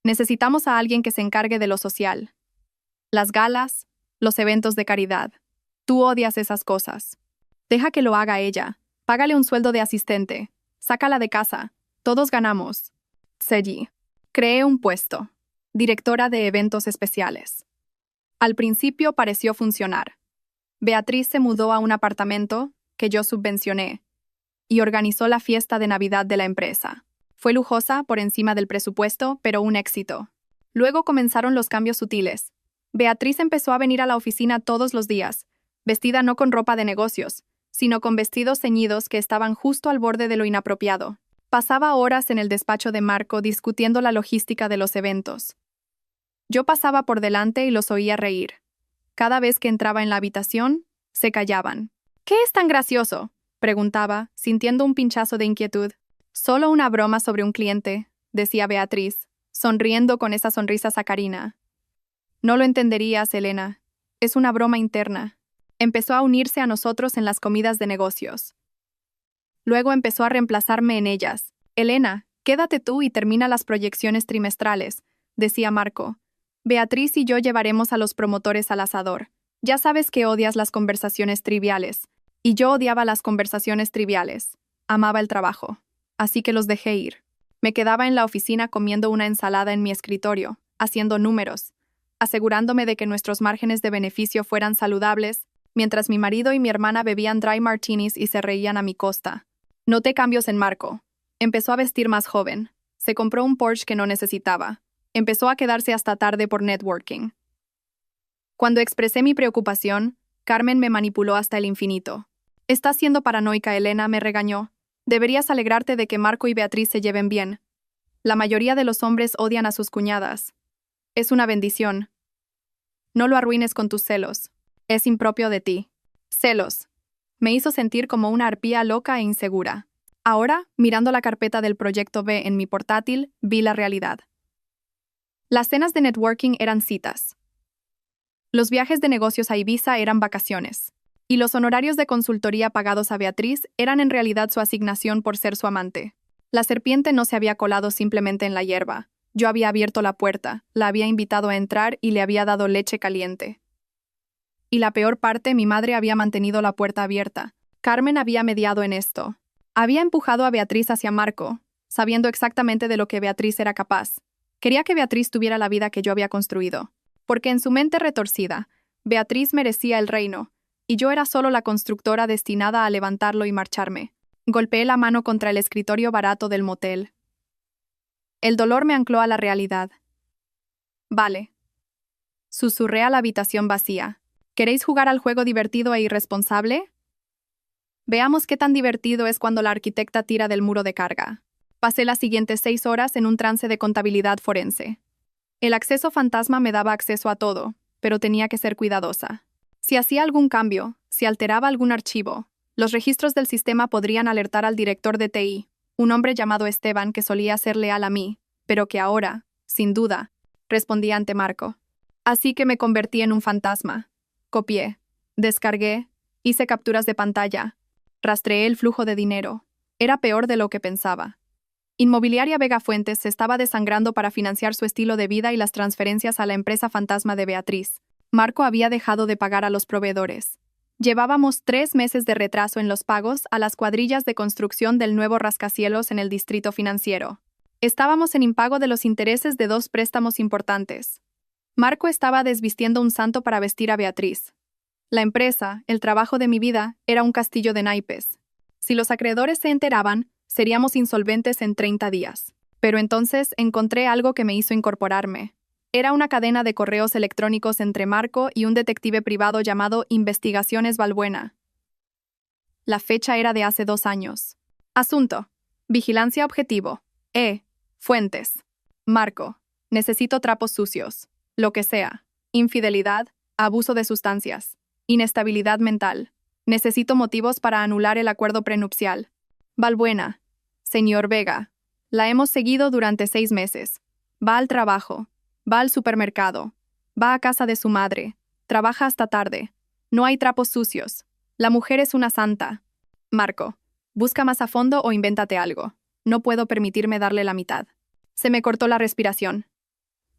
Necesitamos a alguien que se encargue de lo social. Las galas, los eventos de caridad. Tú odias esas cosas. Deja que lo haga ella. Págale un sueldo de asistente. Sácala de casa. Todos ganamos. Seguí. Creé un puesto. Directora de eventos especiales. Al principio pareció funcionar. Beatriz se mudó a un apartamento que yo subvencioné y organizó la fiesta de Navidad de la empresa. Fue lujosa por encima del presupuesto, pero un éxito. Luego comenzaron los cambios sutiles. Beatriz empezó a venir a la oficina todos los días, vestida no con ropa de negocios, sino con vestidos ceñidos que estaban justo al borde de lo inapropiado. Pasaba horas en el despacho de Marco discutiendo la logística de los eventos. Yo pasaba por delante y los oía reír. Cada vez que entraba en la habitación, se callaban. ¿Qué es tan gracioso?, preguntaba, sintiendo un pinchazo de inquietud. Solo una broma sobre un cliente, decía Beatriz, sonriendo con esa sonrisa sacarina. No lo entenderías, Elena. Es una broma interna. Empezó a unirse a nosotros en las comidas de negocios. Luego empezó a reemplazarme en ellas. Elena, quédate tú y termina las proyecciones trimestrales, decía Marco. Beatriz y yo llevaremos a los promotores al asador. Ya sabes que odias las conversaciones triviales. Y yo odiaba las conversaciones triviales. Amaba el trabajo. Así que los dejé ir. Me quedaba en la oficina comiendo una ensalada en mi escritorio, haciendo números, asegurándome de que nuestros márgenes de beneficio fueran saludables, mientras mi marido y mi hermana bebían dry martinis y se reían a mi costa. Noté cambios en Marco. Empezó a vestir más joven. Se compró un Porsche que no necesitaba. Empezó a quedarse hasta tarde por networking. Cuando expresé mi preocupación, Carmen me manipuló hasta el infinito. «Estás siendo paranoica, Elena», me regañó. «Deberías alegrarte de que Marco y Beatriz se lleven bien. La mayoría de los hombres odian a sus cuñadas. Es una bendición. No lo arruines con tus celos. Es impropio de ti». Celos. Me hizo sentir como una arpía loca e insegura. Ahora, mirando la carpeta del Proyecto B en mi portátil, vi la realidad. Las cenas de networking eran citas. Los viajes de negocios a Ibiza eran vacaciones. Y los honorarios de consultoría pagados a Beatriz eran en realidad su asignación por ser su amante. La serpiente no se había colado simplemente en la hierba. Yo había abierto la puerta, la había invitado a entrar y le había dado leche caliente. Y la peor parte, mi madre había mantenido la puerta abierta. Carmen había mediado en esto. Había empujado a Beatriz hacia Marco, sabiendo exactamente de lo que Beatriz era capaz. Quería que Beatriz tuviera la vida que yo había construido. Porque en su mente retorcida, Beatriz merecía el reino, y yo era solo la constructora destinada a levantarlo y marcharme. Golpeé la mano contra el escritorio barato del motel. El dolor me ancló a la realidad. «Vale». Susurré a la habitación vacía. ¿Queréis jugar al juego divertido e irresponsable? Veamos qué tan divertido es cuando la arquitecta tira del muro de carga. Pasé las siguientes 6 horas en un trance de contabilidad forense. El acceso fantasma me daba acceso a todo, pero tenía que ser cuidadosa. Si hacía algún cambio, si alteraba algún archivo, los registros del sistema podrían alertar al director de TI, un hombre llamado Esteban que solía ser leal a mí, pero que ahora, sin duda, respondía ante Marco. Así que me convertí en un fantasma. Copié, descargué, hice capturas de pantalla, rastreé el flujo de dinero. Era peor de lo que pensaba. Inmobiliaria Vega Fuentes se estaba desangrando para financiar su estilo de vida y las transferencias a la empresa fantasma de Beatriz. Marco había dejado de pagar a los proveedores. Llevábamos 3 meses de retraso en los pagos a las cuadrillas de construcción del nuevo rascacielos en el distrito financiero. Estábamos en impago de los intereses de 2 préstamos importantes. Marco estaba desvistiendo un santo para vestir a Beatriz. La empresa, el trabajo de mi vida, era un castillo de naipes. Si los acreedores se enteraban, seríamos insolventes en 30 días. Pero entonces encontré algo que me hizo incorporarme. Era una cadena de correos electrónicos entre Marco y un detective privado llamado Investigaciones Balbuena. La fecha era de hace 2 años. Asunto: vigilancia objetivo. Fuentes. Marco: necesito trapos sucios. Lo que sea. Infidelidad, abuso de sustancias, inestabilidad mental. Necesito motivos para anular el acuerdo prenupcial. Valbuena. Señor Vega. La hemos seguido durante 6 meses. Va al trabajo. Va al supermercado. Va a casa de su madre. Trabaja hasta tarde. No hay trapos sucios. La mujer es una santa. Marco. Busca más a fondo o invéntate algo. No puedo permitirme darle la mitad. Se me cortó la respiración.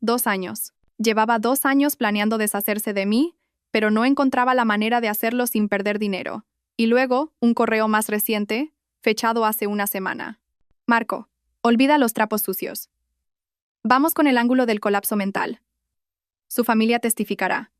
2 años. Llevaba 2 años planeando deshacerse de mí, pero no encontraba la manera de hacerlo sin perder dinero. Y luego, un correo más reciente, fechado hace una semana. Marco, olvida los trapos sucios. Vamos con el ángulo del colapso mental. Su familia testificará.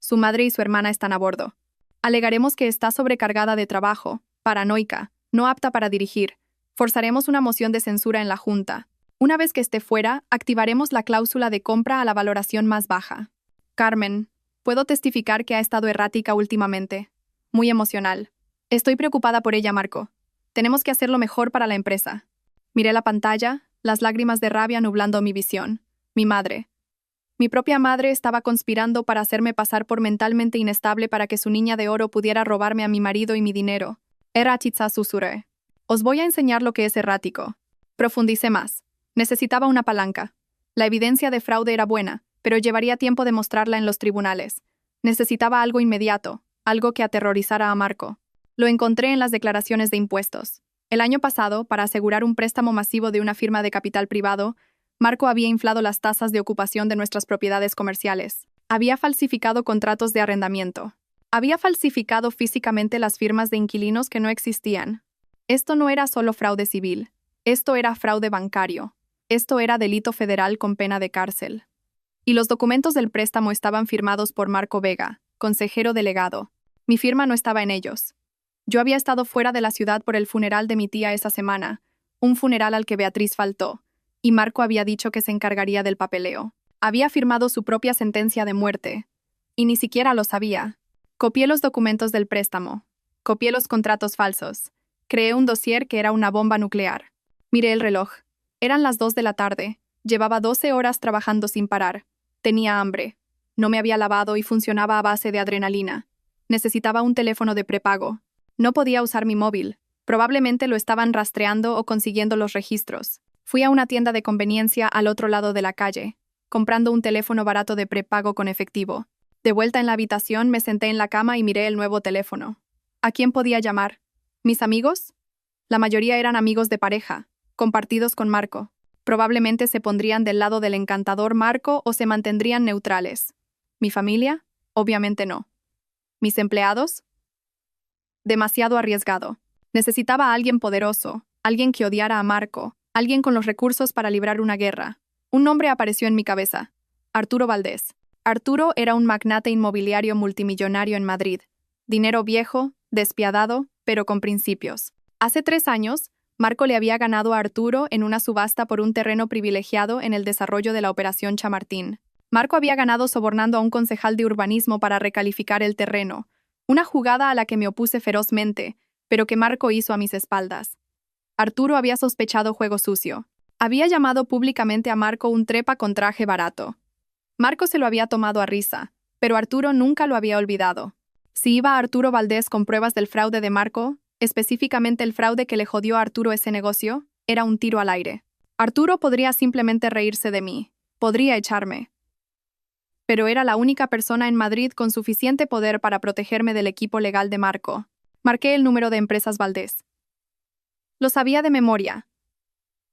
Su madre y su hermana están a bordo. Alegaremos que está sobrecargada de trabajo, paranoica, no apta para dirigir. Forzaremos una moción de censura en la Junta. Una vez que esté fuera, activaremos la cláusula de compra a la valoración más baja. Carmen, puedo testificar que ha estado errática últimamente. Muy emocional. Estoy preocupada por ella, Marco. Tenemos que hacer lo mejor para la empresa. Miré la pantalla, las lágrimas de rabia nublando mi visión. Mi madre. Mi propia madre estaba conspirando para hacerme pasar por mentalmente inestable para que su niña de oro pudiera robarme a mi marido y mi dinero. Erratitza susurré. Os voy a enseñar lo que es errático. Profundicé más. Necesitaba una palanca. La evidencia de fraude era buena, pero llevaría tiempo demostrarla en los tribunales. Necesitaba algo inmediato, algo que aterrorizara a Marco. Lo encontré en las declaraciones de impuestos. El año pasado, para asegurar un préstamo masivo de una firma de capital privado, Marco había inflado las tasas de ocupación de nuestras propiedades comerciales. Había falsificado contratos de arrendamiento. Había falsificado físicamente las firmas de inquilinos que no existían. Esto no era solo fraude civil. Esto era fraude bancario. Esto era delito federal con pena de cárcel. Y los documentos del préstamo estaban firmados por Marco Vega, consejero delegado. Mi firma no estaba en ellos. Yo había estado fuera de la ciudad por el funeral de mi tía esa semana, un funeral al que Beatriz faltó, y Marco había dicho que se encargaría del papeleo. Había firmado su propia sentencia de muerte, y ni siquiera lo sabía. Copié los documentos del préstamo. Copié los contratos falsos. Creé un dossier que era una bomba nuclear. Miré el reloj. Eran las 2 de la tarde. Llevaba 12 horas trabajando sin parar. Tenía hambre. No me había lavado y funcionaba a base de adrenalina. Necesitaba un teléfono de prepago. No podía usar mi móvil. Probablemente lo estaban rastreando o consiguiendo los registros. Fui a una tienda de conveniencia al otro lado de la calle, comprando un teléfono barato de prepago con efectivo. De vuelta en la habitación, me senté en la cama y miré el nuevo teléfono. ¿A quién podía llamar? ¿Mis amigos? La mayoría eran amigos de pareja, compartidos con Marco. Probablemente se pondrían del lado del encantador Marco o se mantendrían neutrales. ¿Mi familia? Obviamente no. ¿Mis empleados? Demasiado arriesgado. Necesitaba a alguien poderoso, alguien que odiara a Marco, alguien con los recursos para librar una guerra. Un nombre apareció en mi cabeza. Arturo Valdés. Arturo era un magnate inmobiliario multimillonario en Madrid. Dinero viejo, despiadado, pero con principios. Hace 3 años, Marco le había ganado a Arturo en una subasta por un terreno privilegiado en el desarrollo de la Operación Chamartín. Marco había ganado sobornando a un concejal de urbanismo para recalificar el terreno, una jugada a la que me opuse ferozmente, pero que Marco hizo a mis espaldas. Arturo había sospechado juego sucio. Había llamado públicamente a Marco un trepa con traje barato. Marco se lo había tomado a risa, pero Arturo nunca lo había olvidado. Si iba a Arturo Valdés con pruebas del fraude de Marco, específicamente el fraude que le jodió a Arturo ese negocio, era un tiro al aire. Arturo podría simplemente reírse de mí, podría echarme. Pero era la única persona en Madrid con suficiente poder para protegerme del equipo legal de Marco. Marqué el número de Empresas Valdés. Lo sabía de memoria.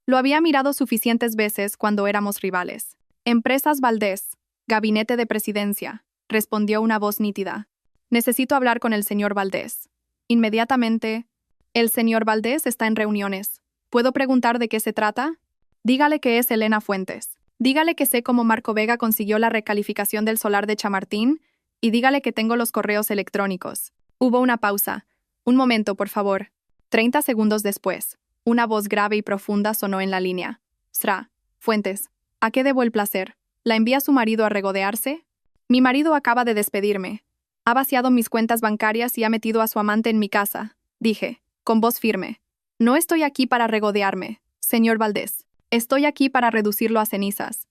Lo había mirado suficientes veces cuando éramos rivales. Empresas Valdés, Gabinete de Presidencia, respondió una voz nítida. Necesito hablar con el señor Valdés. Inmediatamente. El señor Valdés está en reuniones. ¿Puedo preguntar de qué se trata? Dígale que es Elena Fuentes. Dígale que sé cómo Marco Vega consiguió la recalificación del solar de Chamartín y dígale que tengo los correos electrónicos. Hubo una pausa. Un momento, por favor. 30 segundos después, una voz grave y profunda sonó en la línea. Sra. Fuentes. ¿A qué debo el placer? ¿La envía su marido a regodearse? Mi marido acaba de despedirme. Ha vaciado mis cuentas bancarias y ha metido a su amante en mi casa, dije, con voz firme. No estoy aquí para regodearme, señor Valdés. Estoy aquí para reducirlo a cenizas.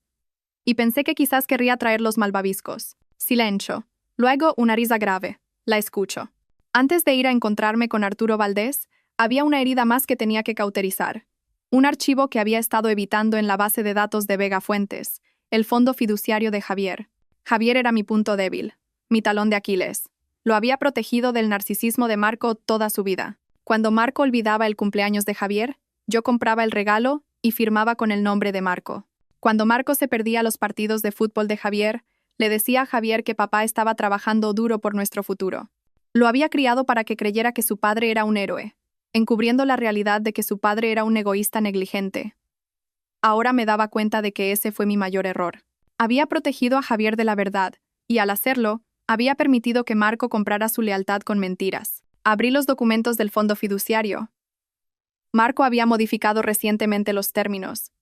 Y pensé que quizás querría traer los malvaviscos. Silencio. Luego una risa grave. La escucho. Antes de ir a encontrarme con Arturo Valdés, Había una herida más que tenía que cauterizar. Un archivo que había estado evitando en la base de datos de Vega Fuentes, el fondo fiduciario de Javier. Javier era mi punto débil, mi talón de Aquiles. Lo había protegido del narcisismo de Marco toda su vida. Cuando Marco olvidaba el cumpleaños de Javier, yo compraba el regalo y firmaba con el nombre de Marco. Cuando Marco se perdía los partidos de fútbol de Javier, le decía a Javier que papá estaba trabajando duro por nuestro futuro. Lo había criado para que creyera que su padre era un héroe, encubriendo la realidad de que su padre era un egoísta negligente. Ahora me daba cuenta de que ese fue mi mayor error. Había protegido a Javier de la verdad, y al hacerlo, había permitido que Marco comprara su lealtad con mentiras. Abrí los documentos del fondo fiduciario. Marco había modificado recientemente los términos.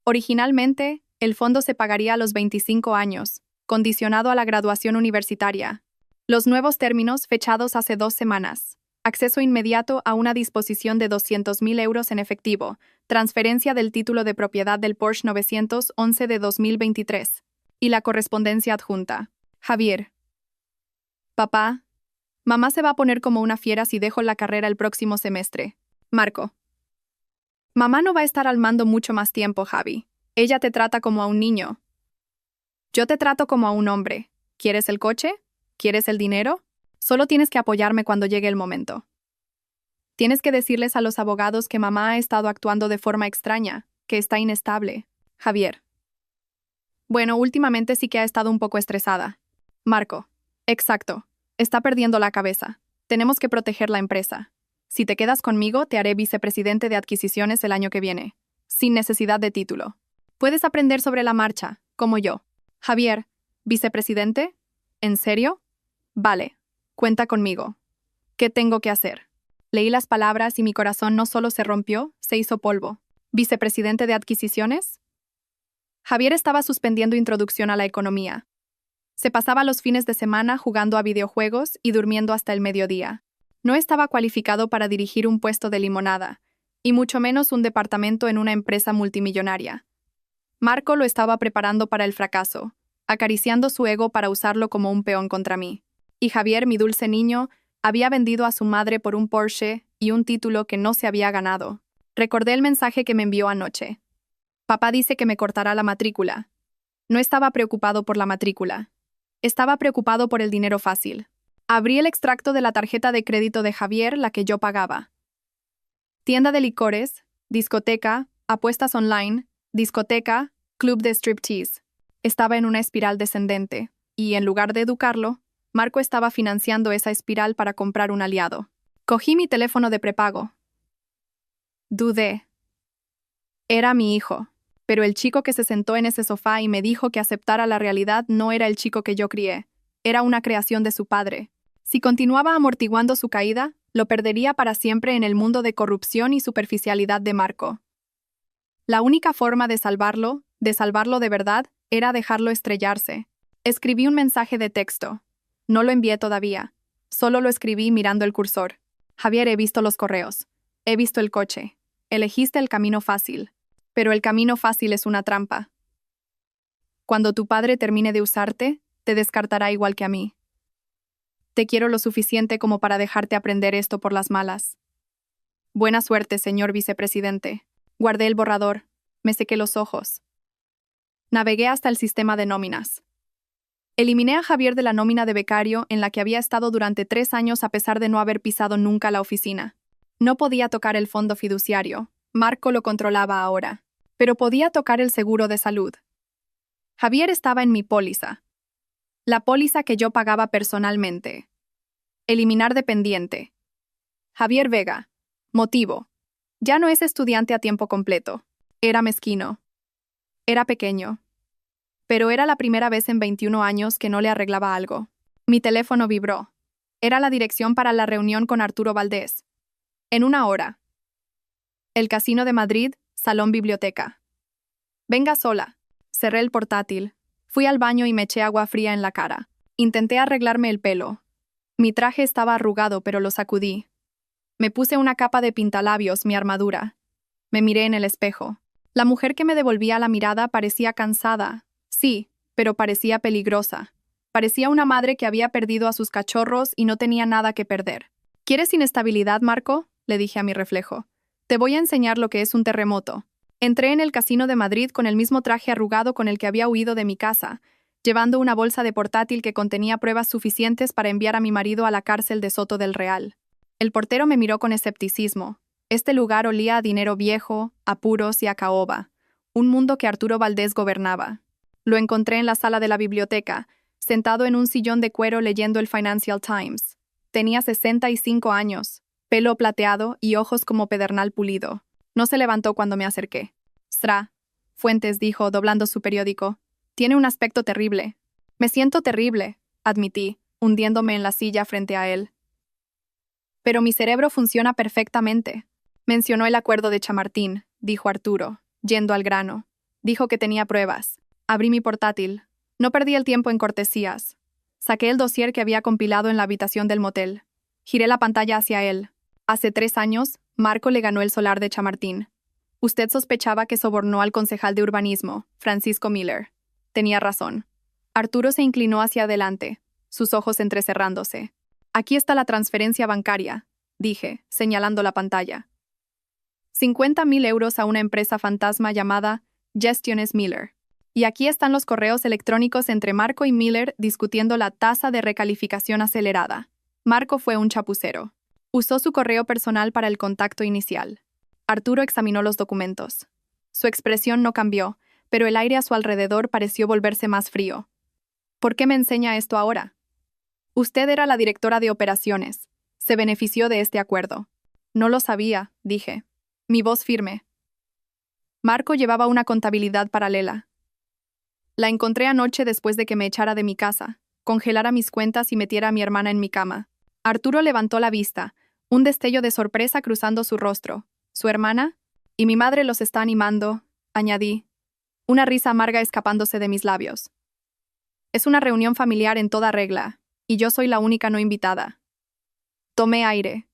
Originalmente, el fondo se pagaría a los 25 años, condicionado a la graduación universitaria. Los nuevos términos fechados hace 2 semanas. Acceso inmediato a una disposición de 200.000 euros en efectivo, transferencia del título de propiedad del Porsche 911 de 2023. Y la correspondencia adjunta. Javier. Papá. Mamá se va a poner como una fiera si dejo la carrera el próximo semestre. Marco. Mamá no va a estar al mando mucho más tiempo, Javi. Ella te trata como a un niño. Yo te trato como a un hombre. ¿Quieres el coche? ¿Quieres el dinero? Solo tienes que apoyarme cuando llegue el momento. Tienes que decirles a los abogados que mamá ha estado actuando de forma extraña, que está inestable. Javier. Bueno, últimamente sí que ha estado un poco estresada. Marco. Exacto. Está perdiendo la cabeza. Tenemos que proteger la empresa. Si te quedas conmigo, te haré vicepresidente de adquisiciones el año que viene, sin necesidad de título. Puedes aprender sobre la marcha, como yo. Javier, ¿vicepresidente? ¿En serio? Vale, cuenta conmigo. ¿Qué tengo que hacer? Leí las palabras y mi corazón no solo se rompió, se hizo polvo. ¿Vicepresidente de adquisiciones? Javier estaba suspendiendo introducción a la economía. Se pasaba los fines de semana jugando a videojuegos y durmiendo hasta el mediodía. No estaba cualificado para dirigir un puesto de limonada, y mucho menos un departamento en una empresa multimillonaria. Marco lo estaba preparando para el fracaso, acariciando su ego para usarlo como un peón contra mí. Y Javier, mi dulce niño, había vendido a su madre por un Porsche y un título que no se había ganado. Recordé el mensaje que me envió anoche. Papá dice que me cortará la matrícula. No estaba preocupado por la matrícula. Estaba preocupado por el dinero fácil. Abrí el extracto de la tarjeta de crédito de Javier, la que yo pagaba. Tienda de licores, discoteca, apuestas online, discoteca, club de striptease. Estaba en una espiral descendente, y en lugar de educarlo, Marco estaba financiando esa espiral para comprar un aliado. Cogí mi teléfono de prepago. Dudé. Era mi hijo, pero el chico que se sentó en ese sofá y me dijo que aceptara la realidad no era el chico que yo crié, era una creación de su padre. Si continuaba amortiguando su caída, lo perdería para siempre en el mundo de corrupción y superficialidad de Marco. La única forma de salvarlo de verdad, era dejarlo estrellarse. Escribí un mensaje de texto. No lo envié todavía. Solo lo escribí mirando el cursor. Javier, he visto los correos. He visto el coche. Elegiste el camino fácil. Pero el camino fácil es una trampa. Cuando tu padre termine de usarte, te descartará igual que a mí. Te quiero lo suficiente como para dejarte aprender esto por las malas. Buena suerte, señor vicepresidente. Guardé el borrador. Me sequé los ojos. Navegué hasta el sistema de nóminas. Eliminé a Javier de la nómina de becario en la que había estado durante 3 años a pesar de no haber pisado nunca la oficina. No podía tocar el fondo fiduciario. Marco lo controlaba ahora. Pero podía tocar el seguro de salud. Javier estaba en mi póliza. La póliza que yo pagaba personalmente. Eliminar dependiente. Javier Vega. Motivo. Ya no es estudiante a tiempo completo. Era mezquino. Era pequeño. Pero era la primera vez en 21 años que no le arreglaba algo. Mi teléfono vibró. Era la dirección para la reunión con Arturo Valdés. En 1 hora. El Casino de Madrid, salón biblioteca. Venga sola. Cerré el portátil. Fui al baño y me eché agua fría en la cara. Intenté arreglarme el pelo. Mi traje estaba arrugado, pero lo sacudí. Me puse una capa de pintalabios, mi armadura. Me miré en el espejo. La mujer que me devolvía la mirada parecía cansada. Sí, pero parecía peligrosa. Parecía una madre que había perdido a sus cachorros y no tenía nada que perder. ¿Quieres inestabilidad, Marco? le dije a mi reflejo. Te voy a enseñar lo que es un terremoto. Entré en el casino de Madrid con el mismo traje arrugado con el que había huido de mi casa, llevando una bolsa de portátil que contenía pruebas suficientes para enviar a mi marido a la cárcel de Soto del Real. El portero me miró con escepticismo. Este lugar olía a dinero viejo, a puros y a caoba, un mundo que Arturo Valdés gobernaba. Lo encontré en la sala de la biblioteca, sentado en un sillón de cuero leyendo el Financial Times. Tenía 65 años, pelo plateado y ojos como pedernal pulido. No se levantó cuando me acerqué. «Sra», Fuentes dijo, doblando su periódico. «Tiene un aspecto terrible». «Me siento terrible», admití, hundiéndome en la silla frente a él. «Pero mi cerebro funciona perfectamente». «Mencionó el acuerdo de Chamartín», dijo Arturo, yendo al grano. «Dijo que tenía pruebas». Abrí mi portátil. No perdí el tiempo en cortesías. Saqué el dossier que había compilado en la habitación del motel. Giré la pantalla hacia él. Hace 3 años, Marco le ganó el solar de Chamartín. Usted sospechaba que sobornó al concejal de urbanismo, Francisco Miller. Tenía razón. Arturo se inclinó hacia adelante, sus ojos entrecerrándose. «Aquí está la transferencia bancaria», dije, señalando la pantalla. 50.000 euros a una empresa fantasma llamada Gestiones Miller. Y aquí están los correos electrónicos entre Marco y Miller discutiendo la tasa de recalificación acelerada. Marco fue un chapucero. Usó su correo personal para el contacto inicial. Arturo examinó los documentos. Su expresión no cambió, pero el aire a su alrededor pareció volverse más frío. «¿Por qué me enseña esto ahora?» «Usted era la directora de operaciones. Se benefició de este acuerdo». «No lo sabía», dije. Mi voz firme. Marco llevaba una contabilidad paralela. La encontré anoche después de que me echara de mi casa, congelara mis cuentas y metiera a mi hermana en mi cama. Arturo levantó la vista, un destello de sorpresa cruzando su rostro. ¿Su hermana? Y mi madre los está animando, añadí, una risa amarga escapándose de mis labios. Es una reunión familiar en toda regla, y yo soy la única no invitada. Tomé aire.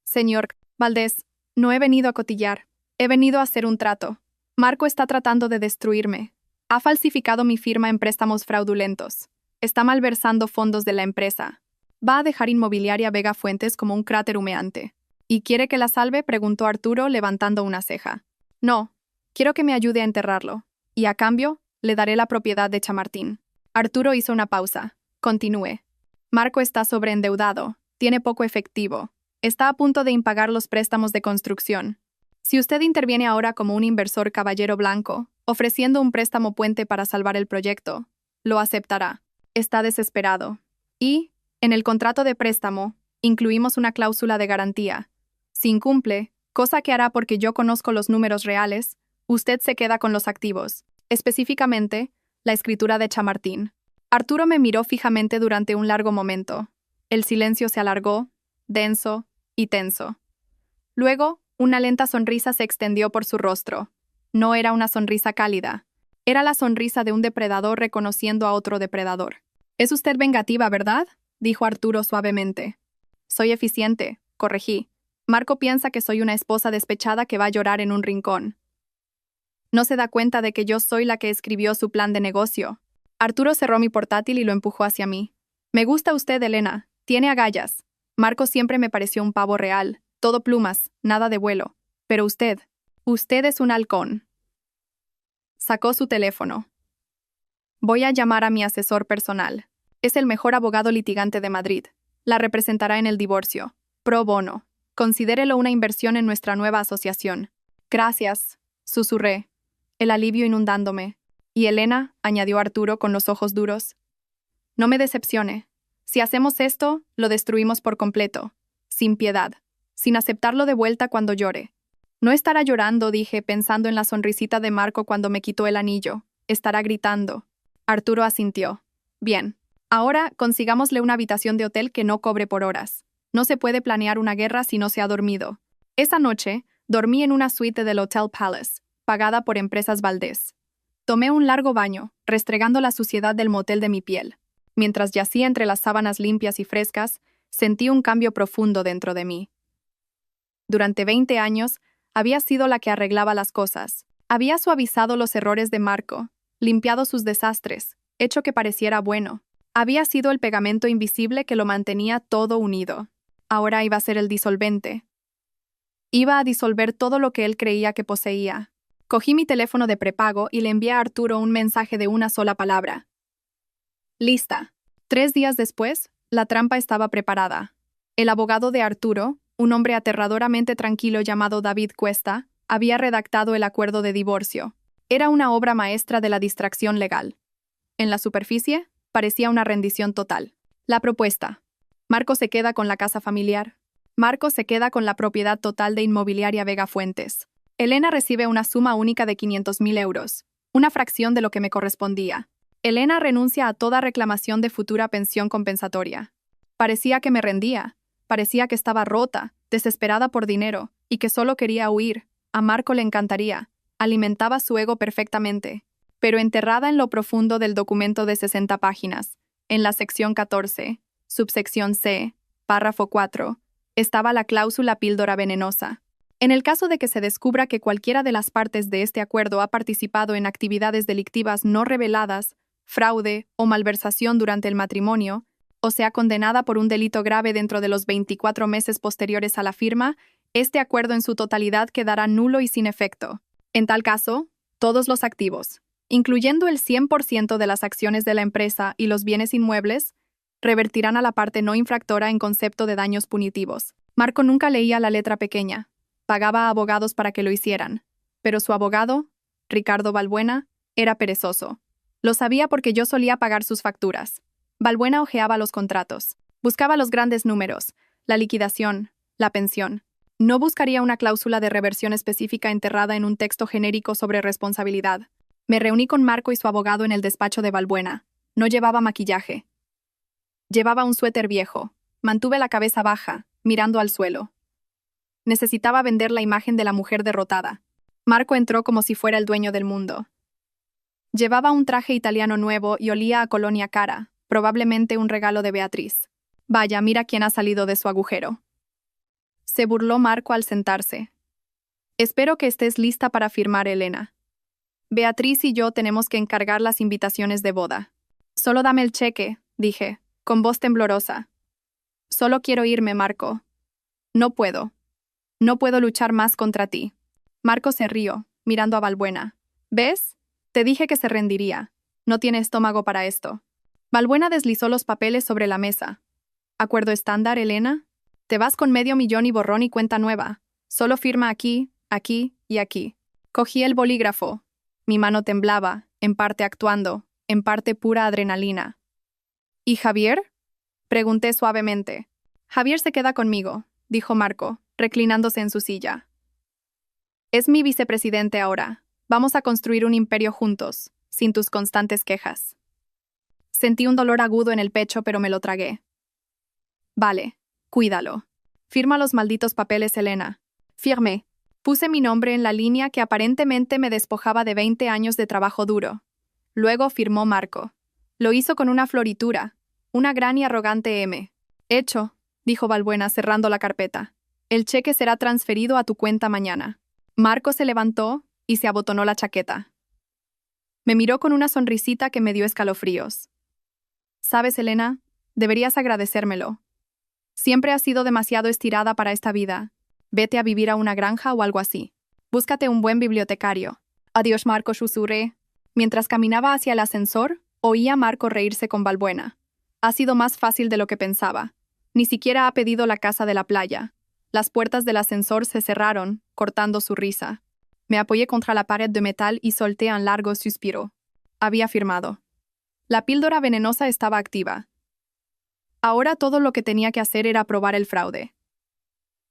Señor Valdés, no he venido a cotillar, he venido a hacer un trato. Marco está tratando de destruirme. Ha falsificado mi firma en préstamos fraudulentos. Está malversando fondos de la empresa. Va a dejar Inmobiliaria Vega Fuentes como un cráter humeante. ¿Y quiere que la salve?, preguntó Arturo levantando una ceja. No, quiero que me ayude a enterrarlo. Y a cambio, le daré la propiedad de Chamartín. Arturo hizo una pausa. Continué. Marco está sobreendeudado, tiene poco efectivo. Está a punto de impagar los préstamos de construcción. Si usted interviene ahora como un inversor caballero blanco, ofreciendo un préstamo puente para salvar el proyecto, lo aceptará. Está desesperado. Y, en el contrato de préstamo, incluimos una cláusula de garantía. Si incumple, cosa que hará porque yo conozco los números reales, usted se queda con los activos, específicamente, la escritura de Chamartín. Arturo me miró fijamente durante un largo momento. El silencio se alargó, denso y tenso. Luego, una lenta sonrisa se extendió por su rostro. No era una sonrisa cálida. Era la sonrisa de un depredador reconociendo a otro depredador. «Es usted vengativa, ¿verdad?», dijo Arturo suavemente. «Soy eficiente», corregí. «Marco piensa que soy una esposa despechada que va a llorar en un rincón. No se da cuenta de que yo soy la que escribió su plan de negocio». Arturo cerró mi portátil y lo empujó hacia mí. «Me gusta usted, Elena. Tiene agallas. Marco siempre me pareció un pavo real. Todo plumas, nada de vuelo. Pero usted es un halcón». Sacó su teléfono. «Voy a llamar a mi asesor personal. Es el mejor abogado litigante de Madrid. La representará en el divorcio. Pro bono. Considérelo una inversión en nuestra nueva asociación». «Gracias», susurré, el alivio inundándome. «Y Elena», añadió Arturo con los ojos duros, «no me decepcione. Si hacemos esto, lo destruimos por completo, sin piedad, sin aceptarlo de vuelta cuando llore». «No estará llorando», dije, pensando en la sonrisita de Marco cuando me quitó el anillo. «Estará gritando». Arturo asintió. «Bien. Ahora, consigámosle una habitación de hotel que no cobre por horas. No se puede planear una guerra si no se ha dormido». Esa noche, dormí en una suite del Hotel Palace, pagada por Empresas Valdés. Tomé un largo baño, restregando la suciedad del motel de mi piel. Mientras yacía entre las sábanas limpias y frescas, sentí un cambio profundo dentro de mí. Durante 20 años, había sido la que arreglaba las cosas. Había suavizado los errores de Marco, limpiado sus desastres, hecho que pareciera bueno. Había sido el pegamento invisible que lo mantenía todo unido. Ahora iba a ser el disolvente. Iba a disolver todo lo que él creía que poseía. Cogí mi teléfono de prepago y le envié a Arturo un mensaje de una sola palabra. Lista. 3 días después, la trampa estaba preparada. El abogado de Arturo, un hombre aterradoramente tranquilo llamado David Cuesta, había redactado el acuerdo de divorcio. Era una obra maestra de la distracción legal. En la superficie, parecía una rendición total. La propuesta. Marco se queda con la casa familiar. Marco se queda con la propiedad total de Inmobiliaria Vega Fuentes. Elena recibe una suma única de 500.000 euros, una fracción de lo que me correspondía. Elena renuncia a toda reclamación de futura pensión compensatoria. Parecía que me rendía, parecía que estaba rota, desesperada por dinero, y que solo quería huir. A Marco le encantaría, alimentaba su ego perfectamente. Pero enterrada en lo profundo del documento de 60 páginas, en la sección 14, subsección C, párrafo 4, estaba la cláusula píldora venenosa. En el caso de que se descubra que cualquiera de las partes de este acuerdo ha participado en actividades delictivas no reveladas, fraude o malversación durante el matrimonio, o sea condenada por un delito grave dentro de los 24 meses posteriores a la firma, este acuerdo en su totalidad quedará nulo y sin efecto. En tal caso, todos los activos, incluyendo el 100% de las acciones de la empresa y los bienes inmuebles, revertirán a la parte no infractora en concepto de daños punitivos. Marco nunca leía la letra pequeña. Pagaba a abogados para que lo hicieran, pero su abogado, Ricardo Balbuena, era perezoso. Lo sabía porque yo solía pagar sus facturas. Balbuena hojeaba los contratos, buscaba los grandes números, la liquidación, la pensión. No buscaría una cláusula de reversión específica enterrada en un texto genérico sobre responsabilidad. Me reuní con Marco y su abogado en el despacho de Balbuena. No llevaba maquillaje. Llevaba un suéter viejo. Mantuve la cabeza baja, mirando al suelo. Necesitaba vender la imagen de la mujer derrotada. Marco entró como si fuera el dueño del mundo. Llevaba un traje italiano nuevo y olía a colonia cara, probablemente un regalo de Beatriz. Vaya, mira quién ha salido de su agujero. Se burló Marco al sentarse. Espero que estés lista para firmar, Elena. Beatriz y yo tenemos que encargar las invitaciones de boda. Solo dame el cheque, dije, con voz temblorosa. Solo quiero irme, Marco. No puedo. No puedo luchar más contra ti. Marco se rió, mirando a Balbuena. ¿Ves? Te dije que se rendiría. No tiene estómago para esto. Balbuena deslizó los papeles sobre la mesa. ¿Acuerdo estándar, Elena? Te vas con 500.000 y borrón y cuenta nueva. Solo firma aquí, aquí y aquí. Cogí el bolígrafo. Mi mano temblaba, en parte actuando, en parte pura adrenalina. ¿Y Javier? Pregunté suavemente. Javier se queda conmigo, dijo Marco, reclinándose en su silla. Es mi vicepresidente ahora. Vamos a construir un imperio juntos, sin tus constantes quejas. Sentí un dolor agudo en el pecho, pero me lo tragué. Vale, cuídalo. Firma los malditos papeles, Elena. Firmé. Puse mi nombre en la línea que aparentemente me despojaba de 20 años de trabajo duro. Luego firmó Marco. Lo hizo con una floritura, una gran y arrogante M. Hecho, dijo Balbuena cerrando la carpeta. El cheque será transferido a tu cuenta mañana. Marco se levantó y se abotonó la chaqueta. Me miró con una sonrisita que me dio escalofríos. ¿Sabes, Elena? Deberías agradecérmelo. Siempre has sido demasiado estirada para esta vida. Vete a vivir a una granja o algo así. Búscate un buen bibliotecario. Adiós, Marco, susurré. Mientras caminaba hacia el ascensor, oía a Marco reírse con Balbuena. Ha sido más fácil de lo que pensaba. Ni siquiera ha pedido la casa de la playa. Las puertas del ascensor se cerraron, cortando su risa. Me apoyé contra la pared de metal y solté un largo suspiro. Había firmado. La píldora venenosa estaba activa. Ahora todo lo que tenía que hacer era probar el fraude.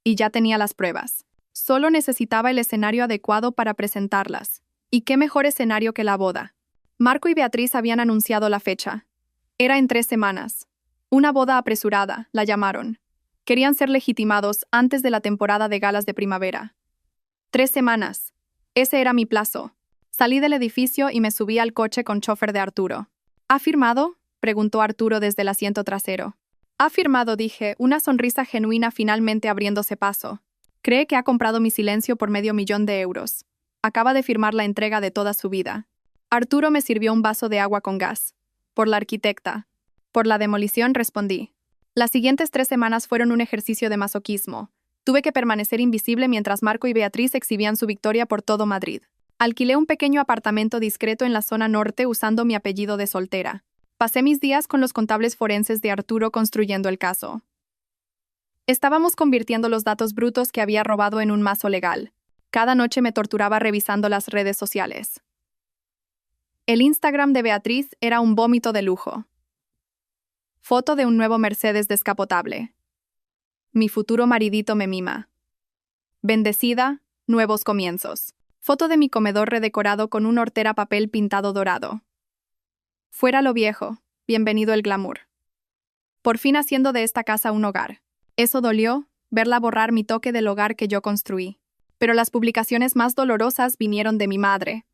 Y ya tenía las pruebas. Solo necesitaba el escenario adecuado para presentarlas. ¿Y qué mejor escenario que la boda? Marco y Beatriz habían anunciado la fecha. Era en 3 semanas. Una boda apresurada, la llamaron. Querían ser legitimados antes de la temporada de galas de primavera. 3 semanas. Ese era mi plazo. Salí del edificio y me subí al coche con chofer de Arturo. ¿Ha firmado?, preguntó Arturo desde el asiento trasero. Ha firmado, dije, una sonrisa genuina finalmente abriéndose paso. Cree que ha comprado mi silencio por 500.000 euros. Acaba de firmar la entrega de toda su vida. Arturo me sirvió un vaso de agua con gas. Por la arquitecta. Por la demolición, respondí. Las siguientes 3 semanas fueron un ejercicio de masoquismo. Tuve que permanecer invisible mientras Marco y Beatriz exhibían su victoria por todo Madrid. Alquilé un pequeño apartamento discreto en la zona norte usando mi apellido de soltera. Pasé mis días con los contables forenses de Arturo construyendo el caso. Estábamos convirtiendo los datos brutos que había robado en un mazo legal. Cada noche me torturaba revisando las redes sociales. El Instagram de Beatriz era un vómito de lujo. Foto de un nuevo Mercedes descapotable. Mi futuro maridito me mima. Bendecida, nuevos comienzos. Foto de mi comedor redecorado con un hortera papel pintado dorado. Fuera lo viejo, bienvenido el glamour. Por fin haciendo de esta casa un hogar. Eso dolió, verla borrar mi toque del hogar que yo construí. Pero las publicaciones más dolorosas vinieron de mi madre.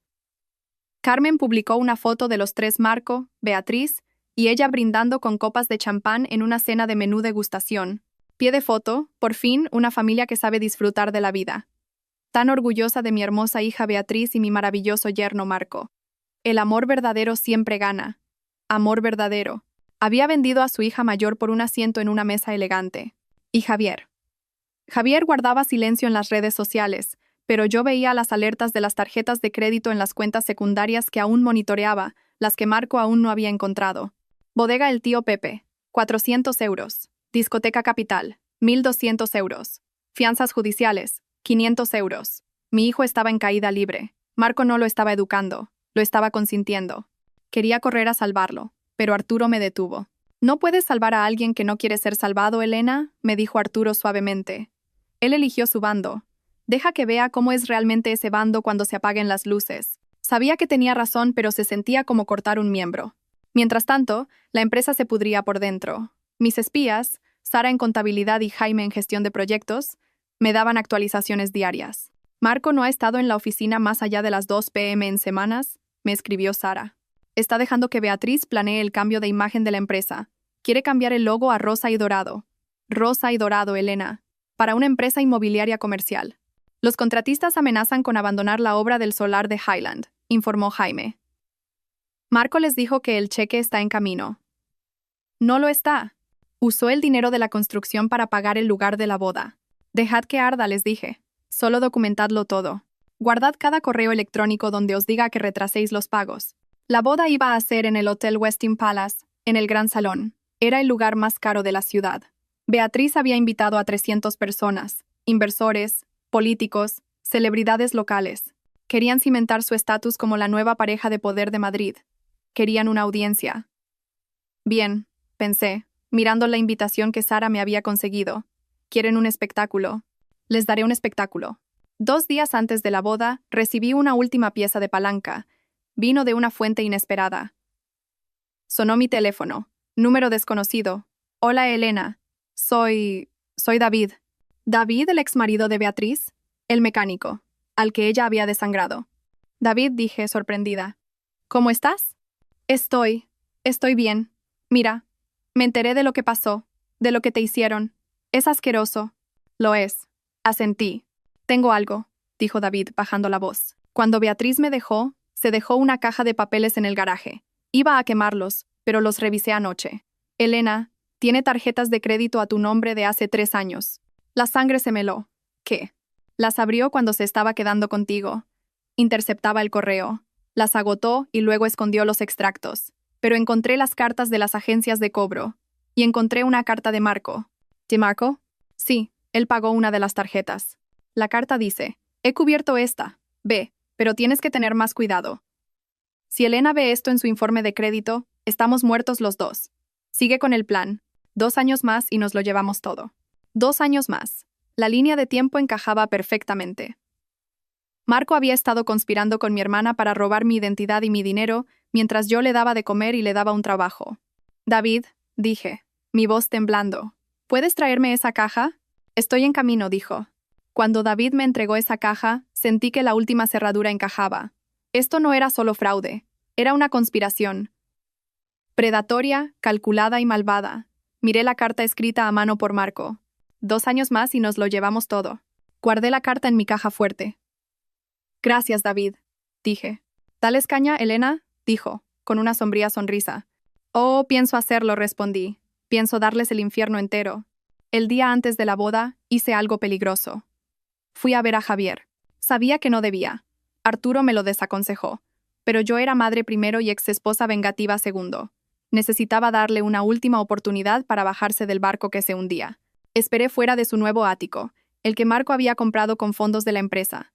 Carmen publicó una foto de los tres Marco, Beatriz, y ella brindando con copas de champán en una cena de menú degustación. Pie de foto, por fin, una familia que sabe disfrutar de la vida. Tan orgullosa de mi hermosa hija Beatriz y mi maravilloso yerno Marco. El amor verdadero siempre gana. Amor verdadero. Había vendido a su hija mayor por un asiento en una mesa elegante. Y Javier. Javier guardaba silencio en las redes sociales, pero yo veía las alertas de las tarjetas de crédito en las cuentas secundarias que aún monitoreaba, las que Marco aún no había encontrado. Bodega El Tío Pepe, 400 euros. Discoteca Capital, 1.200 euros. Fianzas judiciales, 500 euros. Mi hijo estaba en caída libre. Marco no lo estaba educando, lo estaba consintiendo. Quería correr a salvarlo, pero Arturo me detuvo. «¿No puedes salvar a alguien que no quiere ser salvado, Elena?», me dijo Arturo suavemente. Él eligió su bando. Deja que vea cómo es realmente ese bando cuando se apaguen las luces. Sabía que tenía razón, pero se sentía como cortar un miembro. Mientras tanto, la empresa se pudría por dentro. Mis espías, Sara en contabilidad y Jaime en gestión de proyectos, me daban actualizaciones diarias. «Marco no ha estado en la oficina más allá de las 2 p.m. en semanas», me escribió Sara. «Está dejando que Beatriz planee el cambio de imagen de la empresa. Quiere cambiar el logo a rosa y dorado». Rosa y dorado, Elena. Para una empresa inmobiliaria comercial. Los contratistas amenazan con abandonar la obra del solar de Highland, informó Jaime. Marco les dijo que el cheque está en camino. No lo está. Usó el dinero de la construcción para pagar el lugar de la boda. Dejad que arda, les dije. Solo documentadlo todo. Guardad cada correo electrónico donde os diga que retraséis los pagos. La boda iba a ser en el Hotel Westin Palace, en el Gran Salón. Era el lugar más caro de la ciudad. Beatriz había invitado a 300 personas, inversores, políticos, celebridades locales. Querían cimentar su estatus como la nueva pareja de poder de Madrid. Querían una audiencia. Bien, pensé, mirando la invitación que Sara me había conseguido. Quieren un espectáculo. Les daré un espectáculo. 2 días antes de la boda, recibí una última pieza de palanca. Vino de una fuente inesperada. Sonó mi teléfono. Número desconocido. Hola, Elena. Soy David. ¿David, el exmarido de Beatriz? El mecánico, al que ella había desangrado. David, dije, sorprendida. ¿Cómo estás? Estoy bien. Mira, me enteré de lo que pasó, de lo que te hicieron. Es asqueroso. Lo es. Asentí. Tengo algo, dijo David, bajando la voz. Cuando Beatriz me dejó, se dejó una caja de papeles en el garaje. Iba a quemarlos, pero los revisé anoche. Elena, tiene tarjetas de crédito a tu nombre de hace 3 años. La sangre se me heló. ¿Qué? Las abrió cuando se estaba quedando contigo. Interceptaba el correo. Las agotó y luego escondió los extractos. Pero encontré las cartas de las agencias de cobro. Y encontré una carta de Marco. ¿De Marco? Sí, él pagó una de las tarjetas. La carta dice, he cubierto esta. Ve, pero tienes que tener más cuidado. Si Elena ve esto en su informe de crédito, estamos muertos los dos. Sigue con el plan. 2 años más y nos lo llevamos todo. 2 años más. La línea de tiempo encajaba perfectamente. Marco había estado conspirando con mi hermana para robar mi identidad y mi dinero, mientras yo le daba de comer y le daba un trabajo. David, dije, mi voz temblando, ¿puedes traerme esa caja? Estoy en camino, dijo. Cuando David me entregó esa caja, sentí que la última cerradura encajaba. Esto no era solo fraude, era una conspiración. Predatoria, calculada y malvada. Miré la carta escrita a mano por Marco. 2 años más y nos lo llevamos todo. Guardé la carta en mi caja fuerte. Gracias, David, dije. ¿Dales caña, Elena? Dijo, con una sombría sonrisa. Oh, pienso hacerlo, respondí. Pienso darles el infierno entero. El día antes de la boda, Hice algo peligroso. Fui a ver a Javier. Sabía que no debía. Arturo me lo desaconsejó. Pero yo era madre primero y exesposa vengativa segundo. Necesitaba darle una última oportunidad para bajarse del barco que se hundía. Esperé fuera de su nuevo ático, el que Marco había comprado con fondos de la empresa.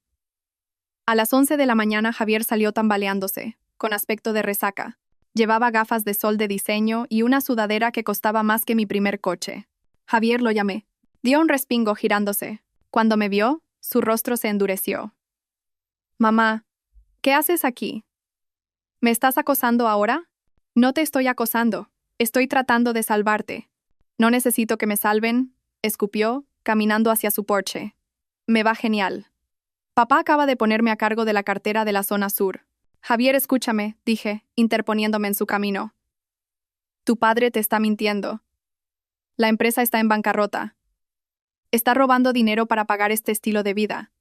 A las 11 de la mañana Javier salió tambaleándose, con aspecto de resaca. Llevaba gafas de sol de diseño y una sudadera que costaba más que mi primer coche. Javier, lo llamé. Dio un respingo girándose. Cuando me vio, su rostro se endureció. Mamá, ¿qué haces aquí? ¿Me estás acosando ahora? No te estoy acosando. Estoy tratando de salvarte. No necesito que me salven, escupió, caminando hacia su porche. Me va genial. Papá acaba de ponerme a cargo de la cartera de la zona sur. Javier, escúchame, dije, interponiéndome en su camino. Tu padre te está mintiendo. La empresa está en bancarrota. Está robando dinero para pagar este estilo de vida.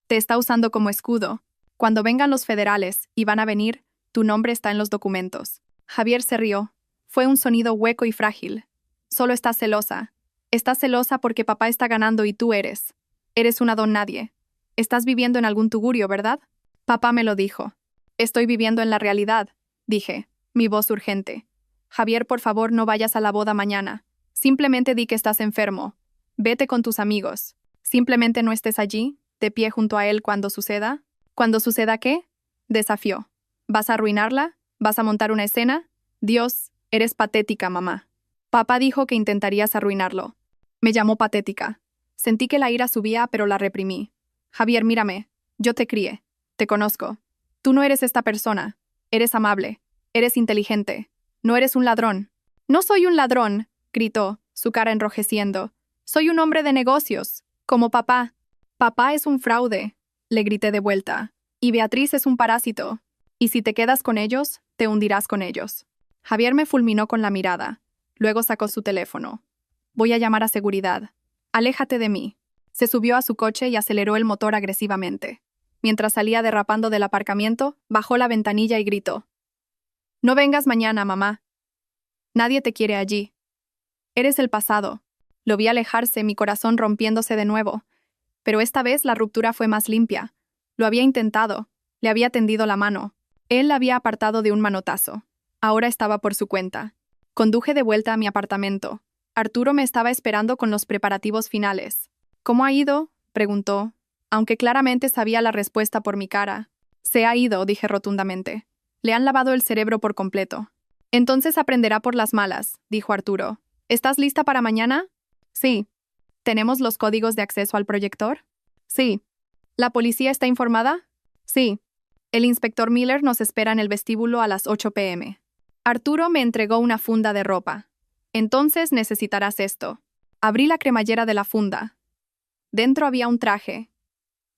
Te está usando como escudo. Cuando vengan los federales, y van a venir, tu nombre está en los documentos. Javier se rió. Fue un sonido hueco y frágil. Solo estás celosa. Estás celosa porque papá está ganando y tú eres. Eres una don nadie. Estás viviendo en algún tugurio, ¿verdad? Papá me lo dijo. Estoy viviendo en la realidad, dije, mi voz urgente. Javier, por favor, no vayas a la boda mañana. Simplemente di que estás enfermo. Vete con tus amigos. Simplemente no estés allí, de pie junto a él cuando suceda. ¿Cuando suceda qué? Desafió. ¿Vas a arruinarla? ¿Vas a montar una escena? Dios, eres patética, mamá. Papá dijo que intentarías arruinarlo. Me llamó patética. Sentí que la ira subía, pero la reprimí. Javier, mírame. Yo te crié. Te conozco. Tú no eres esta persona. Eres amable. Eres inteligente. No eres un ladrón. No soy un ladrón, gritó, su cara enrojeciendo. Soy un hombre de negocios, como papá. Papá es un fraude, le grité de vuelta. Y Beatriz es un parásito. Y si te quedas con ellos, te hundirás con ellos. Javier me fulminó con la mirada. Luego sacó su teléfono. Voy a llamar a seguridad. Aléjate de mí. Se subió a su coche y aceleró el motor agresivamente. Mientras salía derrapando del aparcamiento, bajó la ventanilla y gritó. No vengas mañana, mamá. Nadie te quiere allí. Eres el pasado. Lo vi alejarse, mi corazón rompiéndose de nuevo. Pero esta vez la ruptura fue más limpia. Lo había intentado. Le había tendido la mano. Él la había apartado de un manotazo. Ahora estaba por su cuenta. Conduje de vuelta a mi apartamento. Arturo me estaba esperando con los preparativos finales. ¿Cómo ha ido?, preguntó, aunque claramente sabía la respuesta por mi cara. Se ha ido, dije rotundamente. Le han lavado el cerebro por completo. Entonces aprenderá por las malas, dijo Arturo. ¿Estás lista para mañana? Sí. ¿Tenemos los códigos de acceso al proyector? Sí. ¿La policía está informada? Sí. El inspector Miller nos espera en el vestíbulo a las 8 p.m. Arturo me entregó una funda de ropa. Entonces necesitarás esto. Abrí la cremallera de la funda. Dentro había un traje.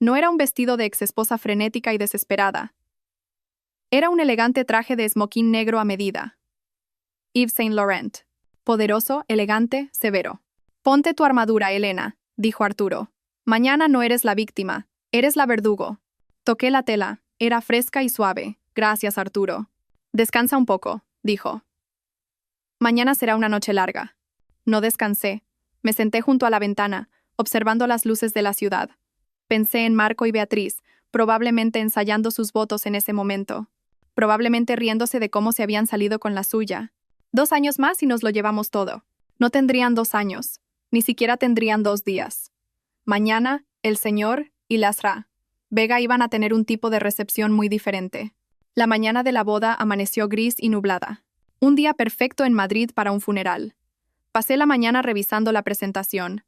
No era un vestido de exesposa frenética y desesperada. Era un elegante traje de esmoquín negro a medida. Yves Saint Laurent. Poderoso, elegante, severo. Ponte tu armadura, Elena, dijo Arturo. Mañana no eres la víctima, eres la verdugo. Toqué la tela, era fresca y suave. Gracias, Arturo. Descansa un poco, dijo. Mañana será una noche larga. No descansé. Me senté junto a la ventana, observando las luces de la ciudad. Pensé en Marco y Beatriz, probablemente ensayando sus votos en ese momento. Probablemente riéndose de cómo se habían salido con la suya. 2 años más y nos lo llevamos todo. No tendrían 2 años. Ni siquiera tendrían 2 días. Mañana, el señor y Lasra Vega iban a tener un tipo de recepción muy diferente. La mañana de la boda amaneció gris y nublada. Un día perfecto en Madrid para un funeral. Pasé la mañana revisando la presentación.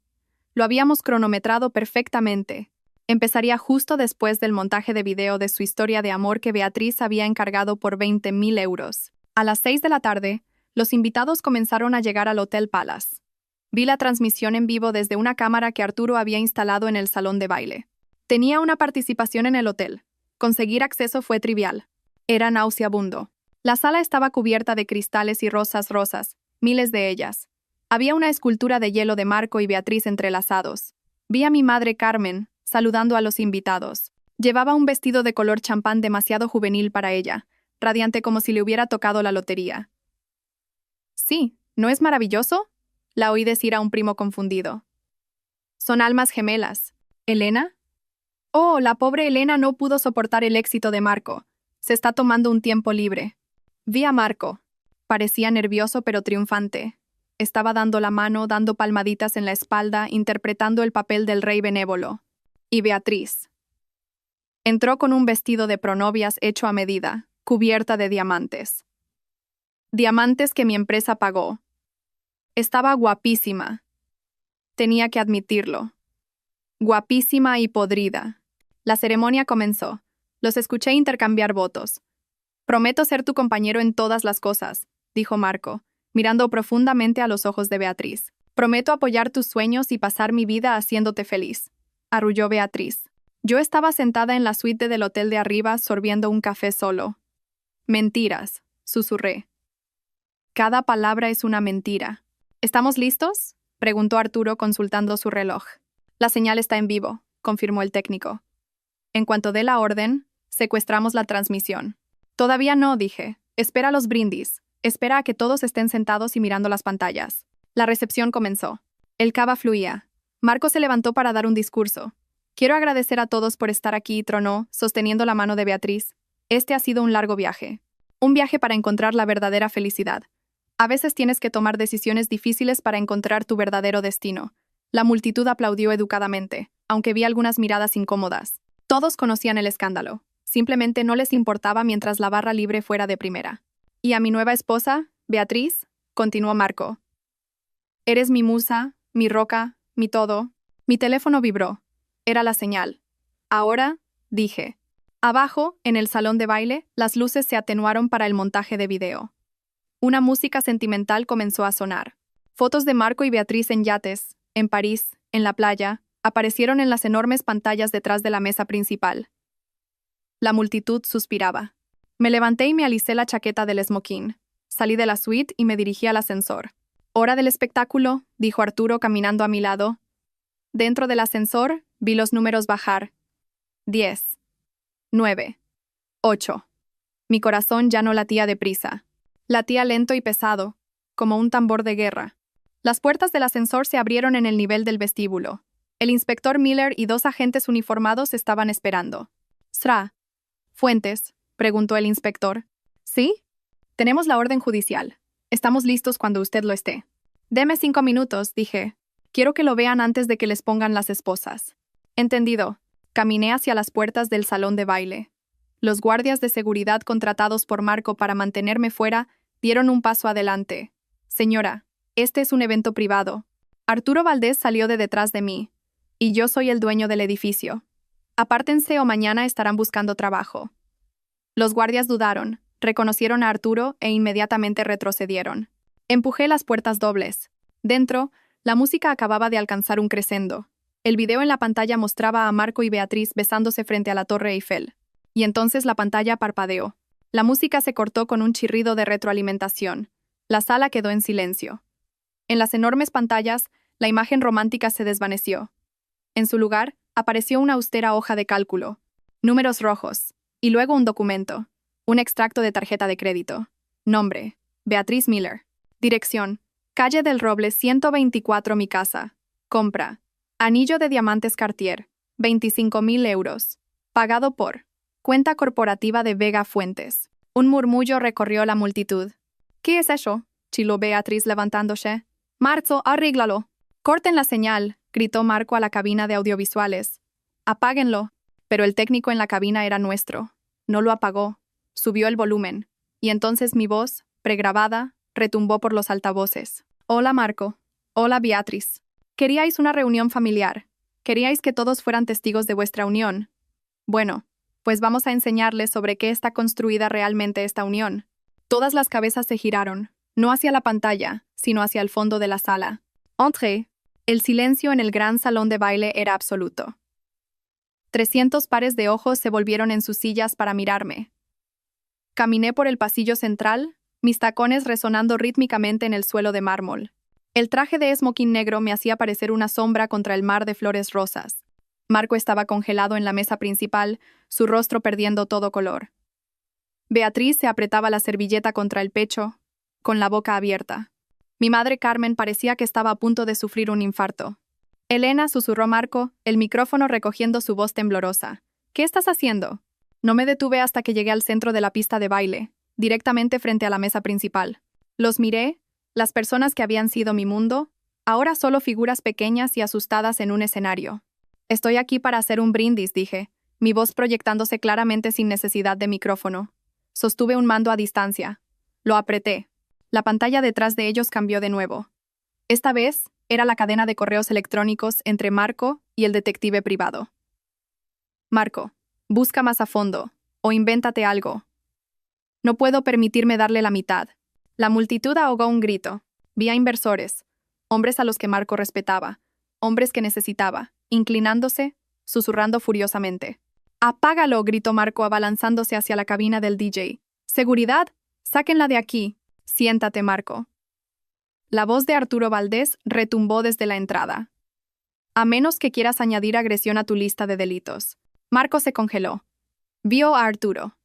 Lo habíamos cronometrado perfectamente. Empezaría justo después del montaje de video de su historia de amor que Beatriz había encargado por 20.000 euros. A las 6 de la tarde, los invitados comenzaron a llegar al Hotel Palace. Vi la transmisión en vivo desde una cámara que Arturo había instalado en el salón de baile. Tenía una participación en el hotel. Conseguir acceso fue trivial. Era nauseabundo. La sala estaba cubierta de cristales y rosas, miles de ellas. Había una escultura de hielo de Marco y Beatriz entrelazados. Vi a mi madre Carmen, saludando a los invitados. Llevaba un vestido de color champán demasiado juvenil para ella, radiante como si le hubiera tocado la lotería. Sí, ¿no es maravilloso?, la oí decir a un primo confundido. Son almas gemelas. ¿Elena? Oh, la pobre Elena no pudo soportar el éxito de Marco. Se está tomando un tiempo libre. Vi a Marco. Parecía nervioso pero triunfante. Estaba dando la mano, dando palmaditas en la espalda, interpretando el papel del rey benévolo. Y Beatriz. Entró con un vestido de pronovias hecho a medida, cubierta de diamantes. Diamantes que mi empresa pagó. Estaba guapísima. Tenía que admitirlo. Guapísima y podrida. La ceremonia comenzó. Los escuché intercambiar votos. Prometo ser tu compañero en todas las cosas, dijo Marco, mirando profundamente a los ojos de Beatriz. Prometo apoyar tus sueños y pasar mi vida haciéndote feliz, arrulló Beatriz. Yo estaba sentada en la suite del hotel de arriba sorbiendo un café solo. Mentiras, susurré. Cada palabra es una mentira. ¿Estamos listos?, preguntó Arturo consultando su reloj. La señal está en vivo, confirmó el técnico. En cuanto dé la orden, secuestramos la transmisión. Todavía no, dije. Espera los brindis. Espera a que todos estén sentados y mirando las pantallas. La recepción comenzó. El cava fluía. Marco se levantó para dar un discurso. Quiero agradecer a todos por estar aquí, tronó, sosteniendo la mano de Beatriz. Este ha sido un largo viaje. Un viaje para encontrar la verdadera felicidad. A veces tienes que tomar decisiones difíciles para encontrar tu verdadero destino. La multitud aplaudió educadamente, aunque vi algunas miradas incómodas. Todos conocían el escándalo. Simplemente no les importaba mientras la barra libre fuera de primera. ¿Y a mi nueva esposa, Beatriz?, continuó Marco. Eres mi musa, mi roca, mi todo. Mi teléfono vibró. Era la señal. Ahora, dije. Abajo, en el salón de baile, las luces se atenuaron para el montaje de video. Una música sentimental comenzó a sonar. Fotos de Marco y Beatriz en yates, en París, en la playa, aparecieron en las enormes pantallas detrás de la mesa principal. La multitud suspiraba. Me levanté y me alisé la chaqueta del smoking. Salí de la suite y me dirigí al ascensor. «Hora del espectáculo», dijo Arturo caminando a mi lado. Dentro del ascensor, vi los números bajar. 10, 9, 8. Mi corazón ya no latía deprisa. Latía lento y pesado, como un tambor de guerra. Las puertas del ascensor se abrieron en el nivel del vestíbulo. El inspector Miller y 2 agentes uniformados estaban esperando. «Sra. Fuentes», preguntó el inspector. «¿Sí? Tenemos la orden judicial. Estamos listos cuando usted lo esté». «Deme 5 minutos», dije. «Quiero que lo vean antes de que les pongan las esposas». «Entendido». Caminé hacia las puertas del salón de baile. Los guardias de seguridad contratados por Marco para mantenerme fuera dieron un paso adelante. «Señora, este es un evento privado». Arturo Valdés salió de detrás de mí. «Y yo soy el dueño del edificio. Apártense o mañana estarán buscando trabajo». Los guardias dudaron, reconocieron a Arturo e inmediatamente retrocedieron. Empujé las puertas dobles. Dentro, la música acababa de alcanzar un crescendo. El video en la pantalla mostraba a Marco y Beatriz besándose frente a la Torre Eiffel. Y entonces la pantalla parpadeó. La música se cortó con un chirrido de retroalimentación. La sala quedó en silencio. En las enormes pantallas, la imagen romántica se desvaneció. En su lugar, apareció una austera hoja de cálculo, números rojos, y luego un documento, un extracto de tarjeta de crédito. Nombre: Beatriz Miller. Dirección: Calle del Roble 124, mi casa. Compra: anillo de diamantes Cartier, 25.000 euros. Pagado por cuenta corporativa de Vega Fuentes. Un murmullo recorrió la multitud. «¿Qué es eso?», chilló Beatriz levantándose. «Marzo, arréglalo». «Corten la señal», gritó Marco a la cabina de audiovisuales. «Apáguenlo». Pero el técnico en la cabina era nuestro. No lo apagó. Subió el volumen. Y entonces mi voz, pregrabada, retumbó por los altavoces. «Hola, Marco. Hola, Beatriz. Queríais una reunión familiar. Queríais que todos fueran testigos de vuestra unión. Bueno, pues vamos a enseñarles sobre qué está construida realmente esta unión». Todas las cabezas se giraron, no hacia la pantalla, sino hacia el fondo de la sala. Entré. El silencio en el gran salón de baile era absoluto. 300 pares de ojos se volvieron en sus sillas para mirarme. Caminé por el pasillo central, mis tacones resonando rítmicamente en el suelo de mármol. El traje de smoking negro me hacía parecer una sombra contra el mar de flores rosas. Marco estaba congelado en la mesa principal, su rostro perdiendo todo color. Beatriz se apretaba la servilleta contra el pecho, con la boca abierta. Mi madre Carmen parecía que estaba a punto de sufrir un infarto. Elena, susurró Marco, el micrófono recogiendo su voz temblorosa. ¿Qué estás haciendo? No me detuve hasta que llegué al centro de la pista de baile, directamente frente a la mesa principal. Los miré, las personas que habían sido mi mundo, ahora solo figuras pequeñas y asustadas en un escenario. Estoy aquí para hacer un brindis, dije, mi voz proyectándose claramente sin necesidad de micrófono. Sostuve un mando a distancia. Lo apreté. La pantalla detrás de ellos cambió de nuevo. Esta vez, era la cadena de correos electrónicos entre Marco y el detective privado. Marco, busca más a fondo, o invéntate algo. No puedo permitirme darle la mitad. La multitud ahogó un grito. Vi a inversores, hombres a los que Marco respetaba, hombres que necesitaba, inclinándose, susurrando furiosamente. «¡Apágalo!», gritó Marco abalanzándose hacia la cabina del DJ. «¡Seguridad! ¡Sáquenla de aquí!». «Siéntate, Marco». La voz de Arturo Valdés retumbó desde la entrada. «A menos que quieras añadir agresión a tu lista de delitos». Marco se congeló. Vio a Arturo.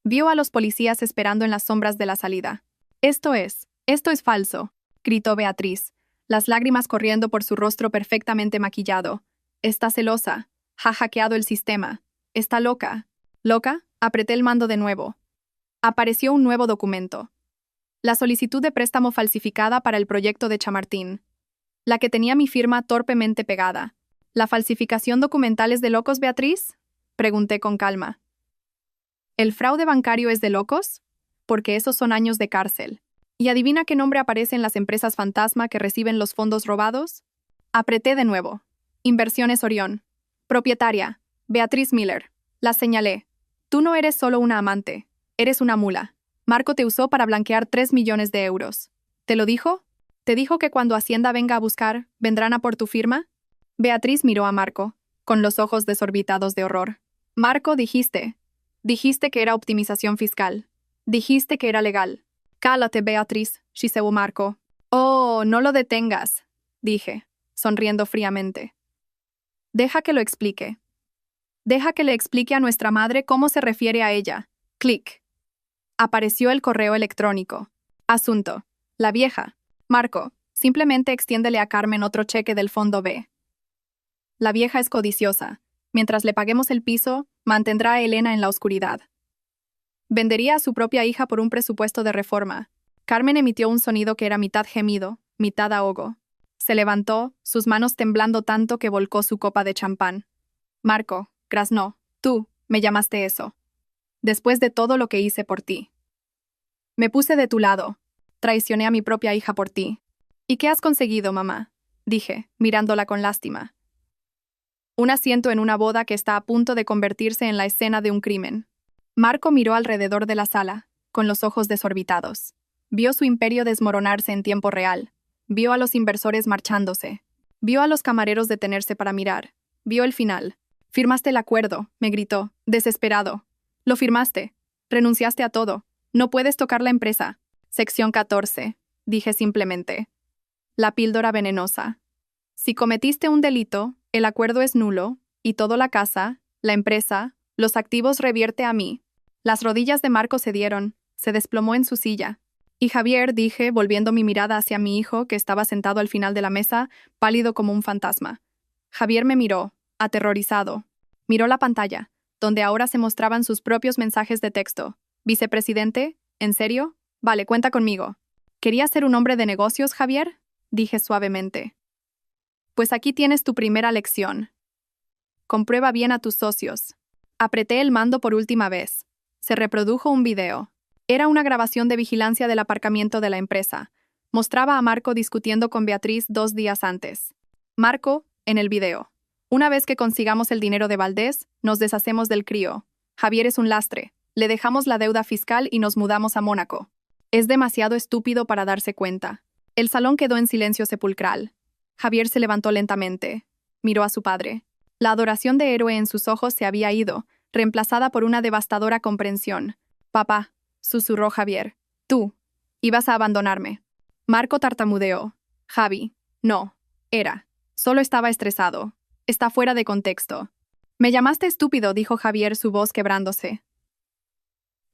Vio a los policías esperando en las sombras de la salida. Esto es falso», gritó Beatriz, las lágrimas corriendo por su rostro perfectamente maquillado. «Está celosa. Ha hackeado el sistema. Está loca». «¿Loca?», apreté el mando de nuevo. Apareció un nuevo documento. La solicitud de préstamo falsificada para el proyecto de Chamartín. La que tenía mi firma torpemente pegada. ¿La falsificación documental es de locos, Beatriz?, pregunté con calma. ¿El fraude bancario es de locos? Porque esos son años de cárcel. ¿Y adivina qué nombre aparece en las empresas fantasma que reciben los fondos robados? Apreté de nuevo. Inversiones Orión. Propietaria, Beatriz Miller. La señalé. Tú no eres solo una amante. Eres una mula. Marco te usó para blanquear 3 millones de euros. ¿Te lo dijo? ¿Te dijo que cuando Hacienda venga a buscar, vendrán a por tu firma? Beatriz miró a Marco, con los ojos desorbitados de horror. Marco, dijiste que era optimización fiscal. Dijiste que era legal. Cálate, Beatriz, chiseu Marco. Oh, no lo detengas, dije, sonriendo fríamente. Deja que lo explique. Deja que le explique a nuestra madre cómo se refiere a ella. Clic. Apareció el correo electrónico. Asunto. La vieja. Marco, simplemente extiéndele a Carmen otro cheque del fondo B. La vieja es codiciosa. Mientras le paguemos el piso, mantendrá a Elena en la oscuridad. Vendería a su propia hija por un presupuesto de reforma. Carmen emitió un sonido que era mitad gemido, mitad ahogo. Se levantó, sus manos temblando tanto que volcó su copa de champán. Marco, graznó, tú, me llamaste eso. Después de todo lo que hice por ti. Me puse de tu lado. Traicioné a mi propia hija por ti. ¿Y qué has conseguido, mamá?, dije, mirándola con lástima. Un asiento en una boda que está a punto de convertirse en la escena de un crimen. Marco miró alrededor de la sala, con los ojos desorbitados. Vio su imperio desmoronarse en tiempo real. Vio a los inversores marchándose. Vio a los camareros detenerse para mirar. Vio el final. «Firmaste el acuerdo», me gritó, desesperado. «Lo firmaste. Renunciaste a todo. No puedes tocar la empresa». Sección 14. Dije simplemente. La píldora venenosa. Si cometiste un delito, el acuerdo es nulo, y toda la casa, la empresa, los activos revierte a mí. Las rodillas de Marco cedieron, se desplomó en su silla. Y Javier, dije, volviendo mi mirada hacia mi hijo, que estaba sentado al final de la mesa, pálido como un fantasma. Javier me miró, aterrorizado. Miró la pantalla, donde ahora se mostraban sus propios mensajes de texto. «¿Vicepresidente? ¿En serio? Vale, cuenta conmigo». «¿Querías ser un hombre de negocios, Javier?», dije suavemente. «Pues aquí tienes tu primera lección. Comprueba bien a tus socios». Apreté el mando por última vez. Se reprodujo un video. Era una grabación de vigilancia del aparcamiento de la empresa. Mostraba a Marco discutiendo con Beatriz 2 días antes. Marco, en el video. «Una vez que consigamos el dinero de Valdés, nos deshacemos del crío. Javier es un lastre. Le dejamos la deuda fiscal y nos mudamos a Mónaco». Es demasiado estúpido para darse cuenta. El salón quedó en silencio sepulcral. Javier se levantó lentamente. Miró a su padre. La adoración de héroe en sus ojos se había ido, reemplazada por una devastadora comprensión. «Papá», susurró Javier. «Tú. Ibas a abandonarme». Marco tartamudeó. «Javi. No. Era. Solo estaba estresado. Está fuera de contexto». «Me llamaste estúpido», dijo Javier, su voz quebrándose.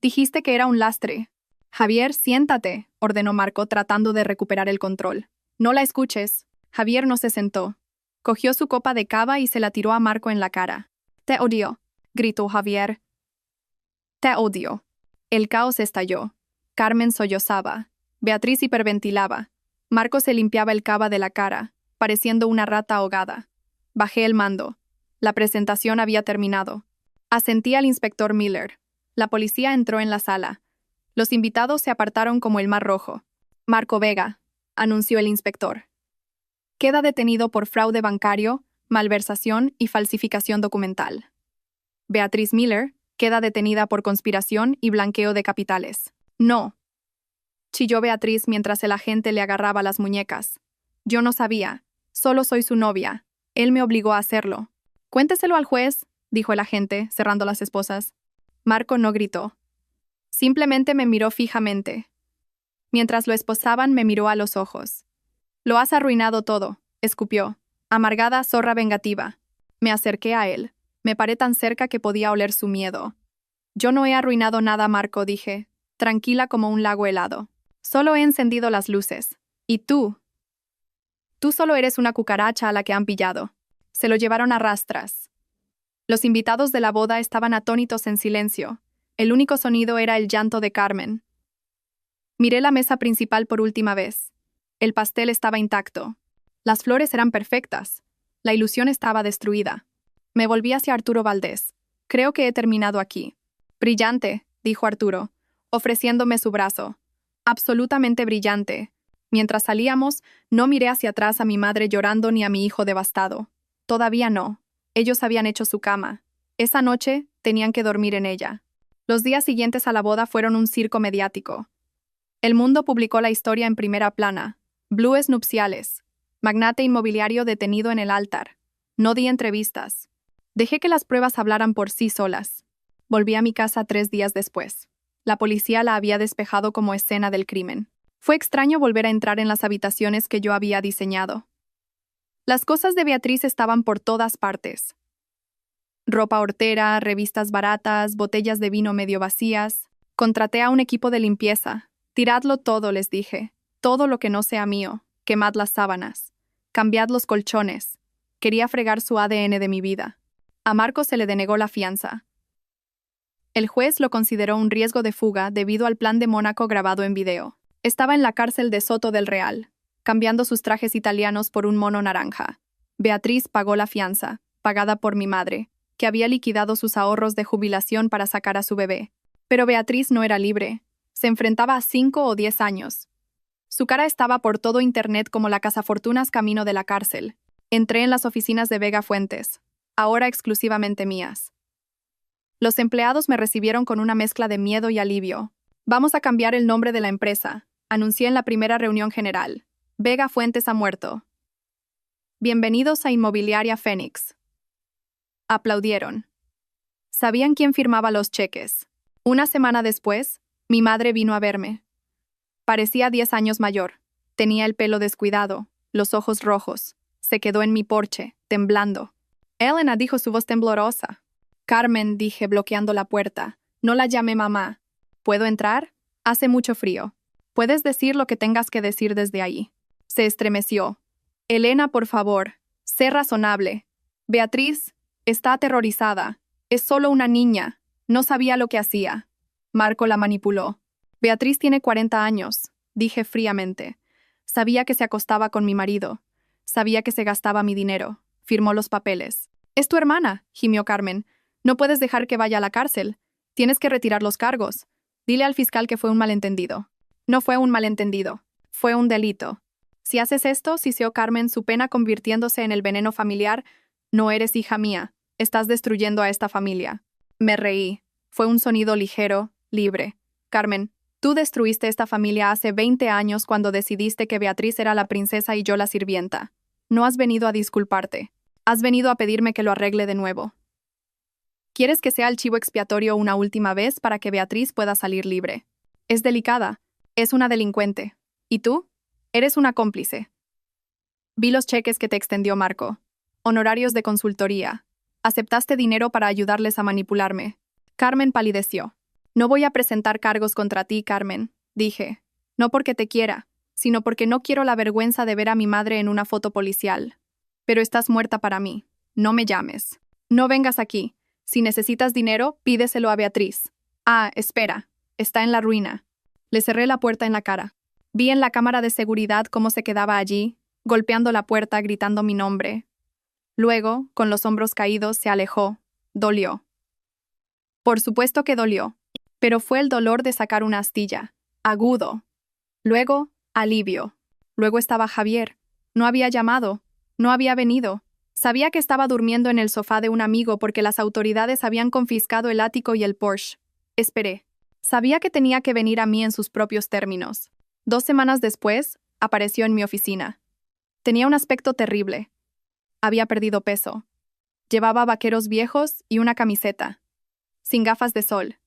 «Dijiste que era un lastre». «Javier, siéntate», ordenó Marco, tratando de recuperar el control. «No la escuches». Javier no se sentó. Cogió su copa de cava y se la tiró a Marco en la cara. «Te odio», gritó Javier. «Te odio». El caos estalló. Carmen sollozaba. Beatriz hiperventilaba. Marco se limpiaba el cava de la cara, pareciendo una rata ahogada. Bajé el mando. La presentación había terminado. Asentí al inspector Miller. La policía entró en la sala. Los invitados se apartaron como el mar rojo. «Marco Vega», anunció el inspector. «Queda detenido por fraude bancario, malversación y falsificación documental. Beatriz Miller queda detenida por conspiración y blanqueo de capitales». «No», chilló Beatriz mientras el agente le agarraba las muñecas. «Yo no sabía. Solo soy su novia. Él me obligó a hacerlo». «Cuénteselo al juez», dijo el agente, cerrando las esposas. Marco no gritó. Simplemente me miró fijamente. Mientras lo esposaban, me miró a los ojos. «Lo has arruinado todo», escupió. Amargada zorra vengativa. Me acerqué a él. Me paré tan cerca que podía oler su miedo. «Yo no he arruinado nada, Marco», dije, tranquila como un lago helado. «Solo he encendido las luces. ¿Y tú?» «Tú solo eres una cucaracha a la que han pillado». Se lo llevaron a rastras. Los invitados de la boda estaban atónitos en silencio. El único sonido era el llanto de Carmen. Miré la mesa principal por última vez. El pastel estaba intacto. Las flores eran perfectas. La ilusión estaba destruida. Me volví hacia Arturo Valdés. «Creo que he terminado aquí». «Brillante», dijo Arturo, ofreciéndome su brazo. «Absolutamente brillante». Mientras salíamos, no miré hacia atrás a mi madre llorando ni a mi hijo devastado. Todavía no. Ellos habían hecho su cama. Esa noche tenían que dormir en ella. Los días siguientes a la boda fueron un circo mediático. El Mundo publicó la historia en primera plana. Blues nupciales. Magnate inmobiliario detenido en el altar. No di entrevistas. Dejé que las pruebas hablaran por sí solas. Volví a mi casa 3 días después. La policía la había despejado como escena del crimen. Fue extraño volver a entrar en las habitaciones que yo había diseñado. Las cosas de Beatriz estaban por todas partes. Ropa hortera, revistas baratas, botellas de vino medio vacías. Contraté a un equipo de limpieza. «Tiradlo todo», les dije. «Todo lo que no sea mío. Quemad las sábanas. Cambiad los colchones». Quería fregar su ADN de mi vida. A Marco se le denegó la fianza. El juez lo consideró un riesgo de fuga debido al plan de Mónaco grabado en video. Estaba en la cárcel de Soto del Real, cambiando sus trajes italianos por un mono naranja. Beatriz pagó la fianza, pagada por mi madre, que había liquidado sus ahorros de jubilación para sacar a su bebé. Pero Beatriz no era libre. Se enfrentaba a 5 o 10 años. Su cara estaba por todo internet como la cazafortunas camino de la cárcel. Entré en las oficinas de Vega Fuentes, ahora exclusivamente mías. Los empleados me recibieron con una mezcla de miedo y alivio. «Vamos a cambiar el nombre de la empresa», anuncié en la primera reunión general. «Vega Fuentes ha muerto. Bienvenidos a Inmobiliaria Fénix». Aplaudieron. Sabían quién firmaba los cheques. Una semana después, mi madre vino a verme. Parecía 10 años mayor. Tenía el pelo descuidado, los ojos rojos. Se quedó en mi porche, temblando. «Elena», dijo su voz temblorosa. «Carmen», dije, bloqueando la puerta. «No la llame mamá». «¿Puedo entrar? Hace mucho frío». «Puedes decir lo que tengas que decir desde ahí». Se estremeció. «Elena, por favor, sé razonable. Beatriz está aterrorizada. Es solo una niña. No sabía lo que hacía». Marco la manipuló. «Beatriz tiene 40 años», dije fríamente. Sabía que se acostaba con mi marido. Sabía que se gastaba mi dinero. Firmó los papeles. «Es tu hermana», gimió Carmen. «No puedes dejar que vaya a la cárcel. Tienes que retirar los cargos. Dile al fiscal que fue un malentendido». «No fue un malentendido. Fue un delito. Si haces esto», siseó Carmen, su pena convirtiéndose en el veneno familiar, «no eres hija mía. Estás destruyendo a esta familia». Me reí. Fue un sonido ligero, libre. «Carmen, tú destruiste esta familia hace 20 años cuando decidiste que Beatriz era la princesa y yo la sirvienta. No has venido a disculparte. Has venido a pedirme que lo arregle de nuevo. ¿Quieres que sea el chivo expiatorio una última vez para que Beatriz pueda salir libre? Es delicada. Es una delincuente. ¿Y tú? Eres una cómplice». Vi los cheques que te extendió Marco. Honorarios de consultoría. Aceptaste dinero para ayudarles a manipularme. Carmen palideció. «No voy a presentar cargos contra ti, Carmen», dije. «No porque te quiera, sino porque no quiero la vergüenza de ver a mi madre en una foto policial». Pero estás muerta para mí. No me llames. No vengas aquí. Si necesitas dinero, pídeselo a Beatriz. Ah, espera. Está en la ruina. Le cerré la puerta en la cara. Vi en la cámara de seguridad cómo se quedaba allí, golpeando la puerta, gritando mi nombre. Luego, con los hombros caídos, se alejó. Dolió. Por supuesto que dolió. Pero fue el dolor de sacar una astilla. Agudo. Luego, alivio. Luego estaba Javier. No había llamado. No había venido. Sabía que estaba durmiendo en el sofá de un amigo porque las autoridades habían confiscado el ático y el Porsche. Esperé. Sabía que tenía que venir a mí en sus propios términos. 2 semanas después, apareció en mi oficina. Tenía un aspecto terrible. Había perdido peso. Llevaba vaqueros viejos y una camiseta. Sin gafas de sol.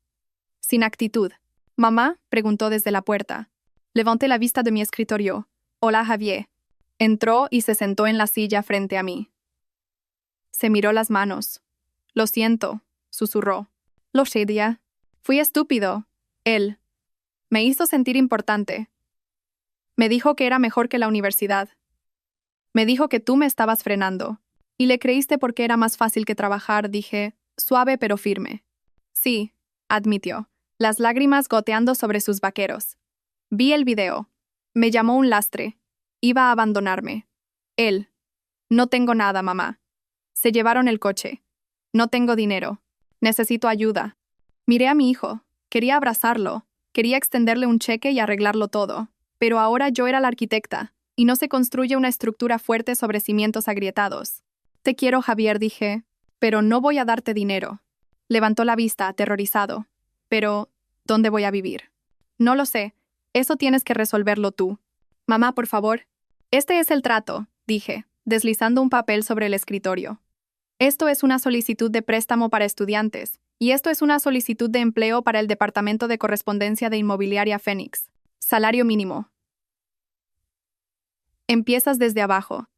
Sin actitud. «¿Mamá?», preguntó desde la puerta. Levanté la vista de mi escritorio. «Hola, Javier». Entró y se sentó en la silla frente a mí. Se miró las manos. «Lo siento», susurró. «Lo sé, tía. Fui estúpido». Él. Me hizo sentir importante. Me dijo que era mejor que la universidad. Me dijo que tú me estabas frenando. Y le creíste porque era más fácil que trabajar, dije, suave pero firme. Sí, admitió, las lágrimas goteando sobre sus vaqueros. Vi el video. Me llamó un lastre. Iba a abandonarme. Él. No tengo nada, mamá. Se llevaron el coche. No tengo dinero. Necesito ayuda. Miré a mi hijo. Quería abrazarlo. Quería extenderle un cheque y arreglarlo todo. Pero ahora yo era la arquitecta, y no se construye una estructura fuerte sobre cimientos agrietados. Te quiero, Javier, dije, pero no voy a darte dinero. Levantó la vista, aterrorizado. Pero, ¿dónde voy a vivir? No lo sé. Eso tienes que resolverlo tú. Mamá, por favor. Este es el trato, dije, deslizando un papel sobre el escritorio. Esto es una solicitud de préstamo para estudiantes, y esto es una solicitud de empleo para el Departamento de Correspondencia de Inmobiliaria Fénix. Salario mínimo. Empiezas desde abajo.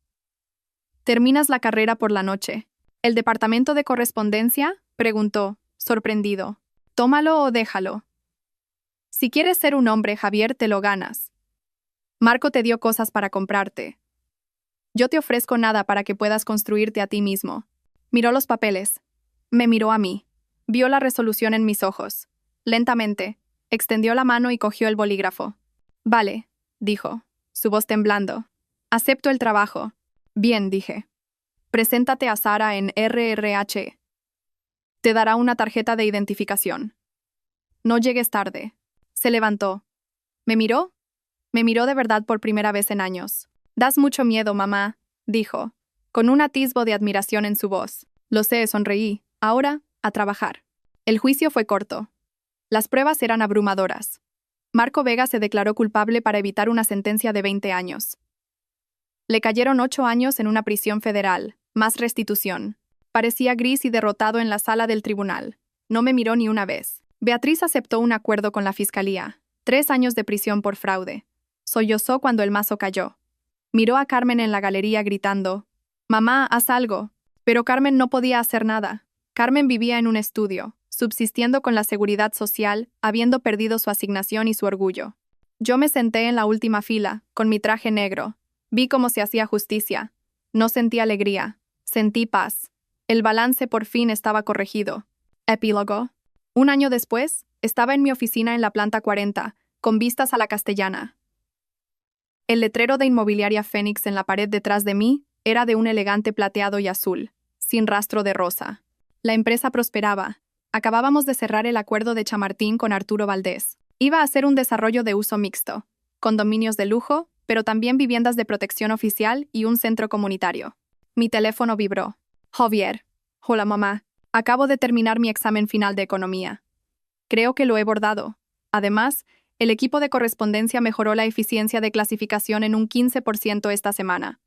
Terminas la carrera por la noche. ¿El Departamento de Correspondencia?, preguntó, sorprendido. Tómalo o déjalo. Si quieres ser un hombre, Javier, te lo ganas. Marco te dio cosas para comprarte. Yo te ofrezco nada para que puedas construirte a ti mismo. Miró los papeles. Me miró a mí. Vio la resolución en mis ojos. Lentamente, extendió la mano y cogió el bolígrafo. Vale, dijo, su voz temblando. Acepto el trabajo. Bien, dije. Preséntate a Sara en RRH. Te dará una tarjeta de identificación. No llegues tarde. Se levantó. ¿Me miró? Me miró de verdad por primera vez en años. Das mucho miedo, mamá, dijo, con un atisbo de admiración en su voz. Lo sé, sonreí. Ahora, a trabajar. El juicio fue corto. Las pruebas eran abrumadoras. Marco Vega se declaró culpable para evitar una sentencia de 20 años. Le cayeron 8 años en una prisión federal, más restitución. Parecía gris y derrotado en la sala del tribunal. No me miró ni una vez. Beatriz aceptó un acuerdo con la fiscalía. 3 años de prisión por fraude. Sollozó cuando el mazo cayó. Miró a Carmen en la galería gritando, «Mamá, haz algo». Pero Carmen no podía hacer nada. Carmen vivía en un estudio, subsistiendo con la seguridad social, habiendo perdido su asignación y su orgullo. Yo me senté en la última fila, con mi traje negro. Vi cómo se hacía justicia. No sentí alegría. Sentí paz. El balance por fin estaba corregido. Epílogo. 1 año después, estaba en mi oficina en la planta 40, con vistas a la Castellana. El letrero de Inmobiliaria Fénix en la pared detrás de mí era de un elegante plateado y azul, sin rastro de rosa. La empresa prosperaba. Acabábamos de cerrar el acuerdo de Chamartín con Arturo Valdés. Iba a ser un desarrollo de uso mixto, condominios de lujo, pero también viviendas de protección oficial y un centro comunitario. Mi teléfono vibró. Javier. Hola, mamá. Acabo de terminar mi examen final de economía. Creo que lo he bordado. Además, el equipo de correspondencia mejoró la eficiencia de clasificación en un 15% esta semana.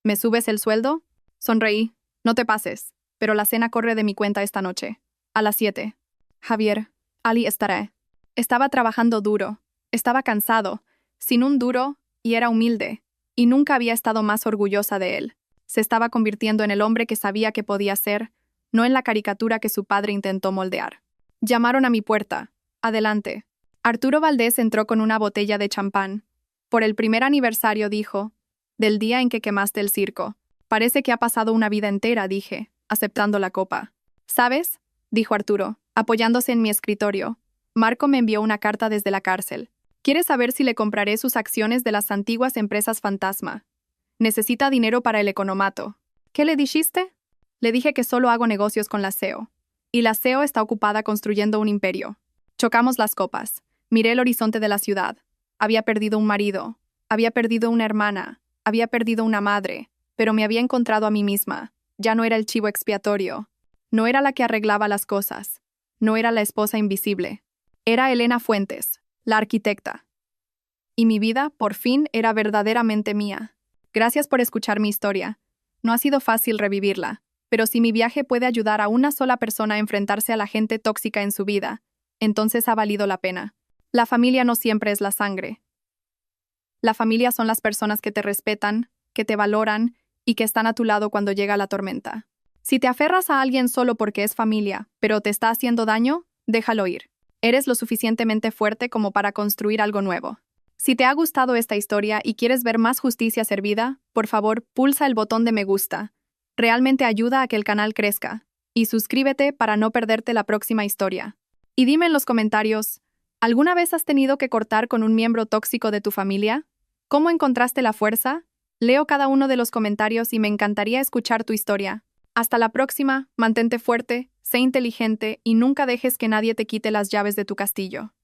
¿Me subes el sueldo? Sonreí. No te pases, pero la cena corre de mi cuenta esta noche. A las 7. Javier, Ali estaré. Estaba trabajando duro. Estaba cansado, sin un duro, y era humilde. Y nunca había estado más orgullosa de él. Se estaba convirtiendo en el hombre que sabía que podía ser, no en la caricatura que su padre intentó moldear. Llamaron a mi puerta. Adelante. Arturo Valdés entró con una botella de champán. Por el primer aniversario, dijo, del día en que quemaste el circo. Parece que ha pasado una vida entera, dije, aceptando la copa. ¿Sabes? Dijo Arturo, apoyándose en mi escritorio. Marco me envió una carta desde la cárcel. Quiere saber si le compraré sus acciones de las antiguas empresas fantasma. Necesita dinero para el economato. ¿Qué le dijiste? Le dije que solo hago negocios con la CEO. Y la CEO está ocupada construyendo un imperio. Chocamos las copas. Miré el horizonte de la ciudad. Había perdido un marido. Había perdido una hermana. Había perdido una madre. Pero me había encontrado a mí misma. Ya no era el chivo expiatorio. No era la que arreglaba las cosas. No era la esposa invisible. Era Elena Fuentes, la arquitecta. Y mi vida, por fin, era verdaderamente mía. Gracias por escuchar mi historia. No ha sido fácil revivirla, pero si mi viaje puede ayudar a una sola persona a enfrentarse a la gente tóxica en su vida, entonces ha valido la pena. La familia no siempre es la sangre. La familia son las personas que te respetan, que te valoran y que están a tu lado cuando llega la tormenta. Si te aferras a alguien solo porque es familia, pero te está haciendo daño, déjalo ir. Eres lo suficientemente fuerte como para construir algo nuevo. Si te ha gustado esta historia y quieres ver más justicia servida, por favor, pulsa el botón de me gusta. Realmente ayuda a que el canal crezca. Y suscríbete para no perderte la próxima historia. Y dime en los comentarios, ¿alguna vez has tenido que cortar con un miembro tóxico de tu familia? ¿Cómo encontraste la fuerza? Leo cada uno de los comentarios y me encantaría escuchar tu historia. Hasta la próxima, mantente fuerte, sé inteligente y nunca dejes que nadie te quite las llaves de tu castillo.